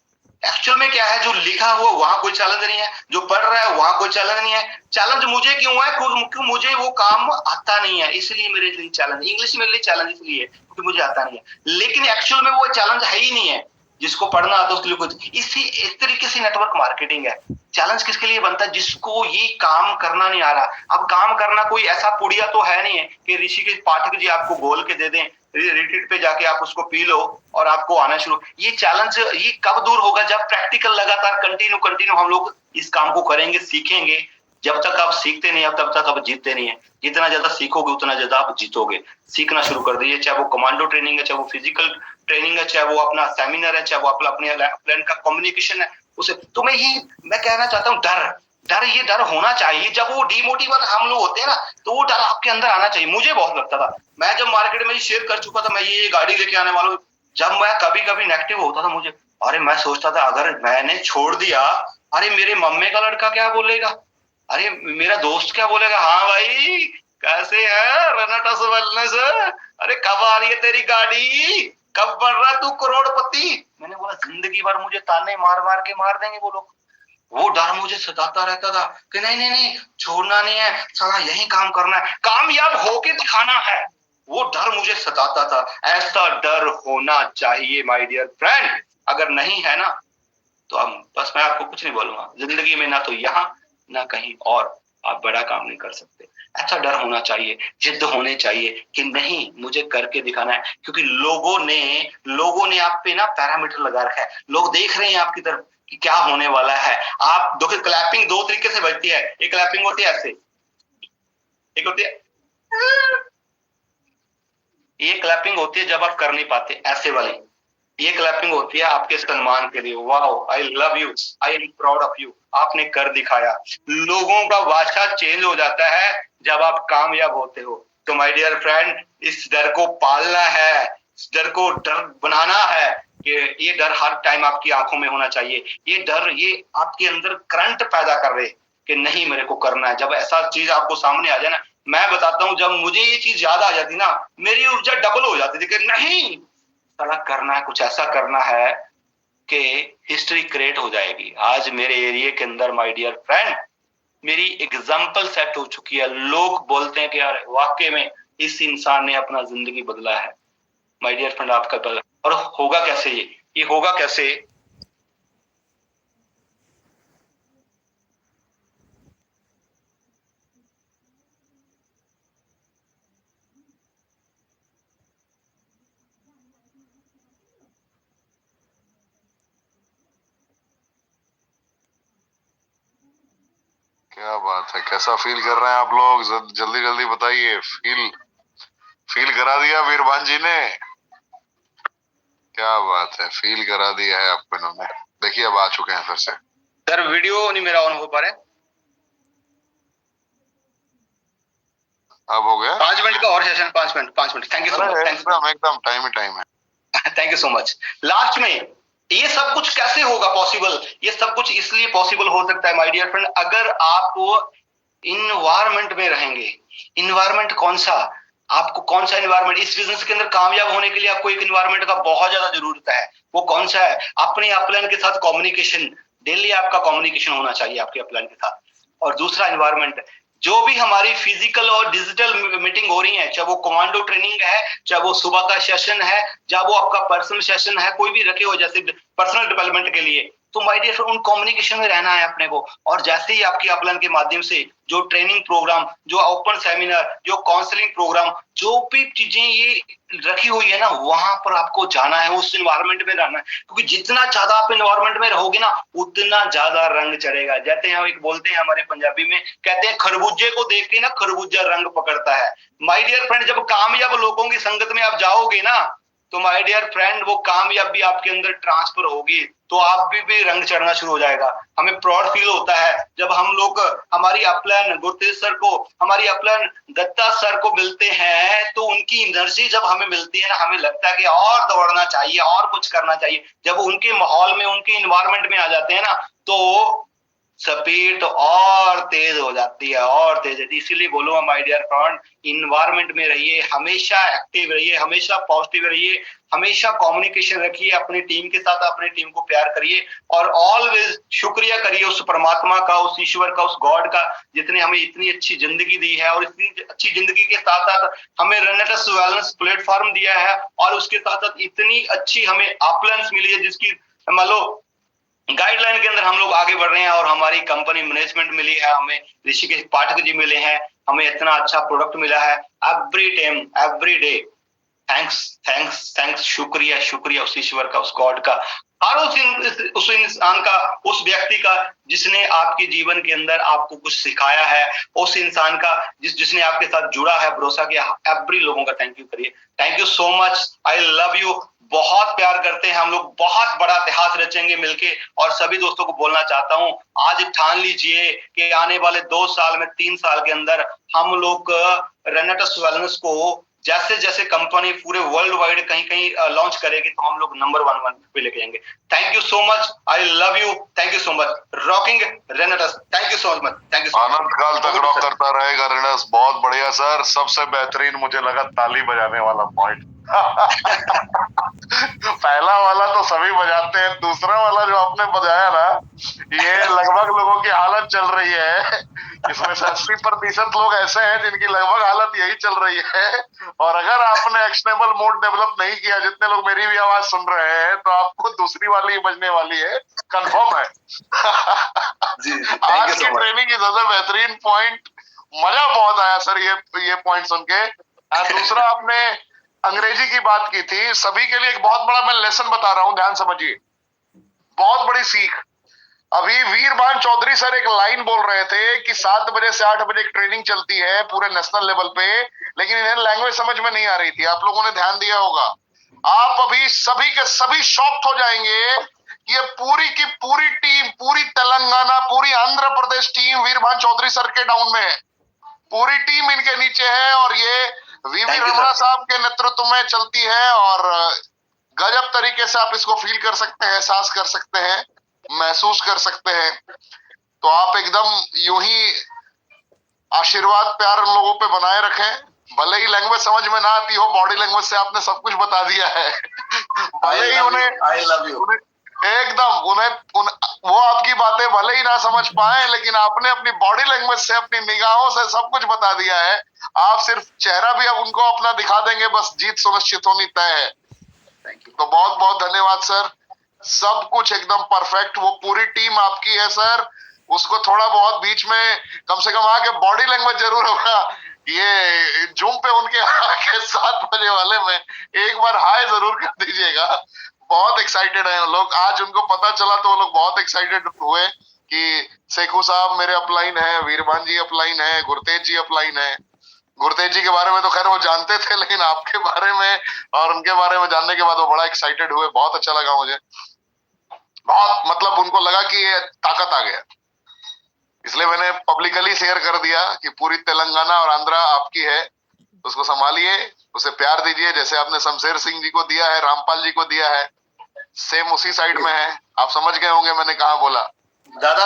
एक्चुअल में क्या है, जो लिखा हुआ वहां कोई चैलेंज नहीं है, जो पढ़ रहा है वहां कोई चैलेंज नहीं है। चैलेंज मुझे क्यों है? क्योंकि मुझे वो काम आता नहीं है, इसलिए मेरे लिए चैलेंज। इंग्लिश मेरे लिए चैलेंज इसलिए है क्योंकि मुझे आता नहीं है, लेकिन एक्चुअल में वो चैलेंज है ही नहीं है। जिसको पढ़ना आता है उसके लिए कुछ इस तरीके से नेटवर्क मार्केटिंग है। चैलेंज किसके लिए बनता है? जिसको ये काम करना नहीं आ रहा। अब काम करना कोई ऐसा पुड़िया तो है नहीं है कि ऋषिकेश पाठक जी आपको गोल के दे दें, रिट्रीट पे जाके आप उसको पी लो और आपको आना शुरू। ये चैलेंज ये कब दूर होगा? जब प्रैक्टिकल लगातार कंटिन्यू हम लोग इस काम को करेंगे, सीखेंगे। जब तक आप सीखते नहीं, तब तक आप जीतते नहीं है। जितना ज्यादा सीखोगे उतना ज्यादा आप जीतोगे। सीखना शुरू कर दीजिए, चाहे वो कमांडो ट्रेनिंग है, चाहे वो फिजिकल ट्रेनिंग है, चाहे वो अपना सेमिनार है, चाहे वो अपने प्लान का कम्युनिकेशन है। उसे तो मैं कहना चाहता हूँ, ये डर होना चाहिए। जब वो डिमोटिवेट हम लोग होते हैं ना, तो वो डर आपके अंदर आना चाहिए। मुझे बहुत लगता था, मैं जब मार्केट में शेयर कर चुका था, मैं ये गाड़ी लेके आने वाला हूँ, जब मैं कभी नेगेटिव होता था मुझे, अरे मैं सोचता था अगर मैंने छोड़ दिया, अरे मेरे मम्मी का लड़का क्या बोलेगा, अरे मेरा दोस्त क्या बोलेगा, हाँ भाई कैसे है रेनेटस वेलनेस, अरे कब आ रही है तेरी गाड़ी, कब बन रहा तू करोड़पति। मैंने बोला जिंदगी भर मुझे ताने मार के मार देंगे वो लोग। वो डर मुझे सताता रहता था कि नहीं छोड़ना नहीं है, साला यही काम करना है, कामयाब होके दिखाना है। वो डर मुझे सताता था। ऐसा डर होना चाहिए माय डियर फ्रेंड। अगर नहीं है ना, तो हम बस, मैं आपको कुछ नहीं बोलूंगा, जिंदगी में ना तो यहाँ ना कहीं और आप बड़ा काम नहीं कर सकते। ऐसा डर होना चाहिए, जिद्द होनी चाहिए कि नहीं मुझे करके दिखाना है। क्योंकि लोगों ने आप पे ना पैरामीटर लगा रखा है। लोग देख रहे हैं आपकी तरफ कि क्या होने वाला है। आप देखो, क्लैपिंग 2 तरीके से बजती है। एक क्लैपिंग होती है ऐसे, एक होती है, ये क्लैपिंग होती है जब आप कर नहीं पाते, ऐसे वाली। ये क्लैपिंग होती है आपके सम्मान के लिए। Wow, I love you, I am proud of you, आपने कर दिखाया। लोगों का भाषा चेंज हो जाता है जब आप कामयाब होते हो। तो माय डियर फ्रेंड, इस डर को पालना है, इस डर को डर बनाना है कि ये डर हर टाइम आपकी आंखों में होना चाहिए। ये डर, ये आपके अंदर करंट पैदा कर रहे कि नहीं मेरे को करना है। जब ऐसा चीज आपको सामने आ जाए ना, मैं बताता हूँ, जब मुझे ये चीज याद आ जाती ना, मेरी ऊर्जा डबल हो जाती थी कि नहीं साला करना है, कुछ ऐसा करना है कि हिस्ट्री क्रिएट हो जाएगी। आज मेरे एरिया के अंदर माय डियर फ्रेंड, मेरी एग्जाम्पल सेट हो चुकी है। लोग बोलते हैं कि यार वाकई में इस इंसान ने अपना जिंदगी बदला है। माय डियर फ्रेंड, आपका बदला। और होगा कैसे? ये होगा कैसे? क्या बात है, कैसा फील कर रहे हैं आप लोग? जल्दी जल्दी बताइए। फील करा दिया वीरभान जी ने। क्या बात है, फील करा दिया है आपको इन्होंने। देखिए अब आ चुके हैं फिर से। सर वीडियो नहीं मेरा ऑन हो पा रहा है। अब हो गया 5 मिनट का और session, 5 minute. Thank you so much, एकदम एकदम टाइम है। Thank you so much. Last में ये सब कुछ कैसे होगा पॉसिबल? ये सब कुछ इसलिए पॉसिबल हो सकता है माय डियर फ्रेंड, अगर आप इन्वायरमेंट में रहेंगे। इन्वायरमेंट कौन सा? आपको कौन सा इन्वायरमेंट इस बिजनेस के अंदर कामयाब होने के लिए आपको एक इन्वायरमेंट का बहुत ज्यादा जरूरत है। वो कौन सा है? अपने अपलाइन के साथ कम्युनिकेशन। डेली आपका कम्युनिकेशन होना चाहिए आपके अपलाइन के साथ। और दूसरा इन्वायरमेंट, जो भी हमारी फिजिकल और डिजिटल मीटिंग हो रही है, चाहे वो कमांडो ट्रेनिंग है, चाहे वो सुबह का सेशन है, चाहे वो आपका पर्सनल सेशन है, कोई भी रखे हो जैसे पर्सनल डेवलपमेंट के लिए, तो माय डियर फ्रेंड उन कम्युनिकेशन में रहना है अपने को। और जैसे ही आपकी अपलाइन के माध्यम से जो ट्रेनिंग प्रोग्राम, जो ओपन सेमिनार, जो काउंसलिंग प्रोग्राम, जो भी चीजें ये रखी हुई है ना, वहां पर आपको जाना है, उस एनवायरनमेंट में रहना है। क्योंकि जितना ज्यादा आप एनवायरनमेंट में रहोगे ना, उतना ज्यादा रंग चढ़ेगा। जैसे हम एक बोलते हैं हमारे पंजाबी में, कहते हैं खरबूजे को देख के ना खरबूजा रंग पकड़ता है। माय डियर फ्रेंड, जब कामयाब लोगों की संगत में आप जाओगे ना, तो माय डियर फ्रेंड वो कामयाबी आपके अंदर ट्रांसफर होगी, तो आप भी रंग चढ़ना शुरू हो जाएगा। हमें प्राउड फील होता है जब हम लोग हमारी अपलाइन गुरतेज सर को, हमारी अपलाइन दत्ता सर को मिलते हैं, तो उनकी एनर्जी जब हमें मिलती है ना, हमें लगता है कि और दौड़ना चाहिए, और कुछ करना चाहिए। जब उनके माहौल में, उनके इन्वायरमेंट में आ जाते हैं ना, तो स्पीड और तेज हो जाती है, और तेज है। इसीलिए बोलूंगा माय डियर फ्रेंड, इन्वायरमेंट में रहिए, हमेशा एक्टिव रहिए, हमेशा पॉजिटिव रहिए, हमेशा कम्युनिकेशन रखिए अपनी टीम के साथ, अपनी टीम को प्यार करिए, और ऑलवेज शुक्रिया करिए उस परमात्मा का, उस ईश्वर का, उस गॉड का, जिसने हमें इतनी अच्छी जिंदगी दी है। और इतनी अच्छी जिंदगी के साथ साथ हमें रेनेटस वेलनेस प्लेटफॉर्म दिया है, और उसके साथ साथ इतनी अच्छी हमें अपलाइंस मिली है, जिसकी मान लो गाइडलाइन के अंदर हम लोग आगे बढ़ रहे हैं। और हमारी कंपनी मैनेजमेंट मिली है हमें, ऋषिकेश पाठक जी मिले हैं, हमें इतना अच्छा प्रोडक्ट मिला है। Every time, every day thanks, thanks, thanks, शुक्रिया, शुक्रिया उस ईश्वर का, उस गॉड का, और उस इंसान का, उस व्यक्ति का जिसने आपके जीवन के अंदर आपको कुछ सिखाया है, उस इंसान का जिसने आपके साथ जुड़ा है, भरोसा किया। एवरी लोगों का थैंक यू करिए। Thank you so much, I love you. बहुत प्यार करते हैं हम लोग, बहुत बड़ा इतिहास रचेंगे मिलके। और सभी दोस्तों को बोलना चाहता हूं, आज ठान लीजिए कि आने वाले 2 साल में, 3 साल के अंदर हम लोग रेनेटस वेलनेस को जैसे जैसे कंपनी पूरे वर्ल्ड वाइड कहीं कहीं लॉन्च करेगी, तो हम लोग नंबर 1 पे लेके जाएंगे। Thank you so much, I love you, thank you so much, rocking Renatus. Thank you so much, thank you. आनंद काल तक रॉक करता रहेगा रेनेटस। बहुत बढ़िया सर, सबसे बेहतरीन मुझे लगा ताली बजाने वाला पॉइंट। पहला वाला तो सभी बजाते हैं, दूसरा वाला जो आपने बजाया ना, ये लगभग लोगों की हालत चल रही है। इसमें से 80% लोग ऐसे हैं जिनकी लगभग हालत यही चल रही है। और अगर आपने एक्शनेबल मोड डेवलप नहीं किया, जितने लोग मेरी भी आवाज सुन रहे हैं, तो आपको दूसरी वाली बजने वाली है, कंफर्म है। आज की ट्रेनिंग की ज्यादा बेहतरीन पॉइंट, मजा बहुत आया सर ये पॉइंट सुन के। दूसरा आपने अंग्रेजी की बात की थी, सभी के लिए एक बहुत बड़ा मैं लेसन बता रहा हूं, ध्यान समझिए, बहुत बड़ी सीख। अभी वीरभान चौधरी सर एक लाइन बोल रहे थे कि 7 बजे से 8 बजे एक ट्रेनिंग चलती है पूरे नेशनल लेवल पे, लेकिन इन्हें लैंग्वेज समझ में नहीं आ रही थी। आप लोगों ने ध्यान दिया होगा। आप अभी सभी के सभी शॉक्ड हो जाएंगे, ये पूरी की पूरी टीम, पूरी तेलंगाना, पूरी आंध्र प्रदेश टीम वीरभान चौधरी सर के डाउन में है। पूरी टीम इनके नीचे है, और ये वीवी रमणा साहब के नेतृत्व में चलती है। और गजब तरीके से आप इसको फील कर सकते हैं, एहसास कर सकते हैं, महसूस कर सकते हैं। तो आप एकदम यूं ही आशीर्वाद, प्यार उन लोगों पे बनाए रखें। भले ही लैंग्वेज समझ में ना आती हो, बॉडी लैंग्वेज से आपने सब कुछ बता दिया है। भले ही उन्हें एकदम वो आपकी बातें भले ही ना समझ पाए, लेकिन आपने अपनी बॉडी लैंग्वेज से, अपनी निगाहों से सब कुछ बता दिया है। आप सिर्फ चेहरा भी अब उनको अपना दिखा देंगे, बस जीत सुनिश्चित होनी तय है। तो बहुत बहुत धन्यवाद सर, सब कुछ एकदम परफेक्ट। वो पूरी टीम आपकी है सर, उसको थोड़ा बहुत बीच में कम से कम आके बॉडी लैंग्वेज जरूर होगा। ये जूम पे उनके आके 7 बजे वाले में एक बार हाय जरूर कर दीजिएगा। बहुत एक्साइटेड है लोग, आज उनको पता चला तो वो लोग बहुत एक्साइटेड हुए कि सेखू साहब मेरे अपलाइन है, वीरभान जी अपलाइन है, गुरतेज जी अपलाइन है। गुरतेज जी के बारे में तो खैर वो जानते थे, लेकिन आपके बारे में और उनके बारे में जानने के बाद वो बड़ा एक्साइटेड हुए। बहुत अच्छा लगा मुझे, बहुत, मतलब उनको लगा कि ये ताकत आ गया। इसलिए मैंने पब्लिकली शेयर कर दिया कि पूरी तेलंगाना और आंध्रा आपकी है, उसको संभालिए, उसे प्यार दीजिए, जैसे आपने शमशेर सिंह जी को दिया है, रामपाल जी को दिया है, सेम उसी साइड में है। आप समझ गए होंगे मैंने कहा बोला। दादा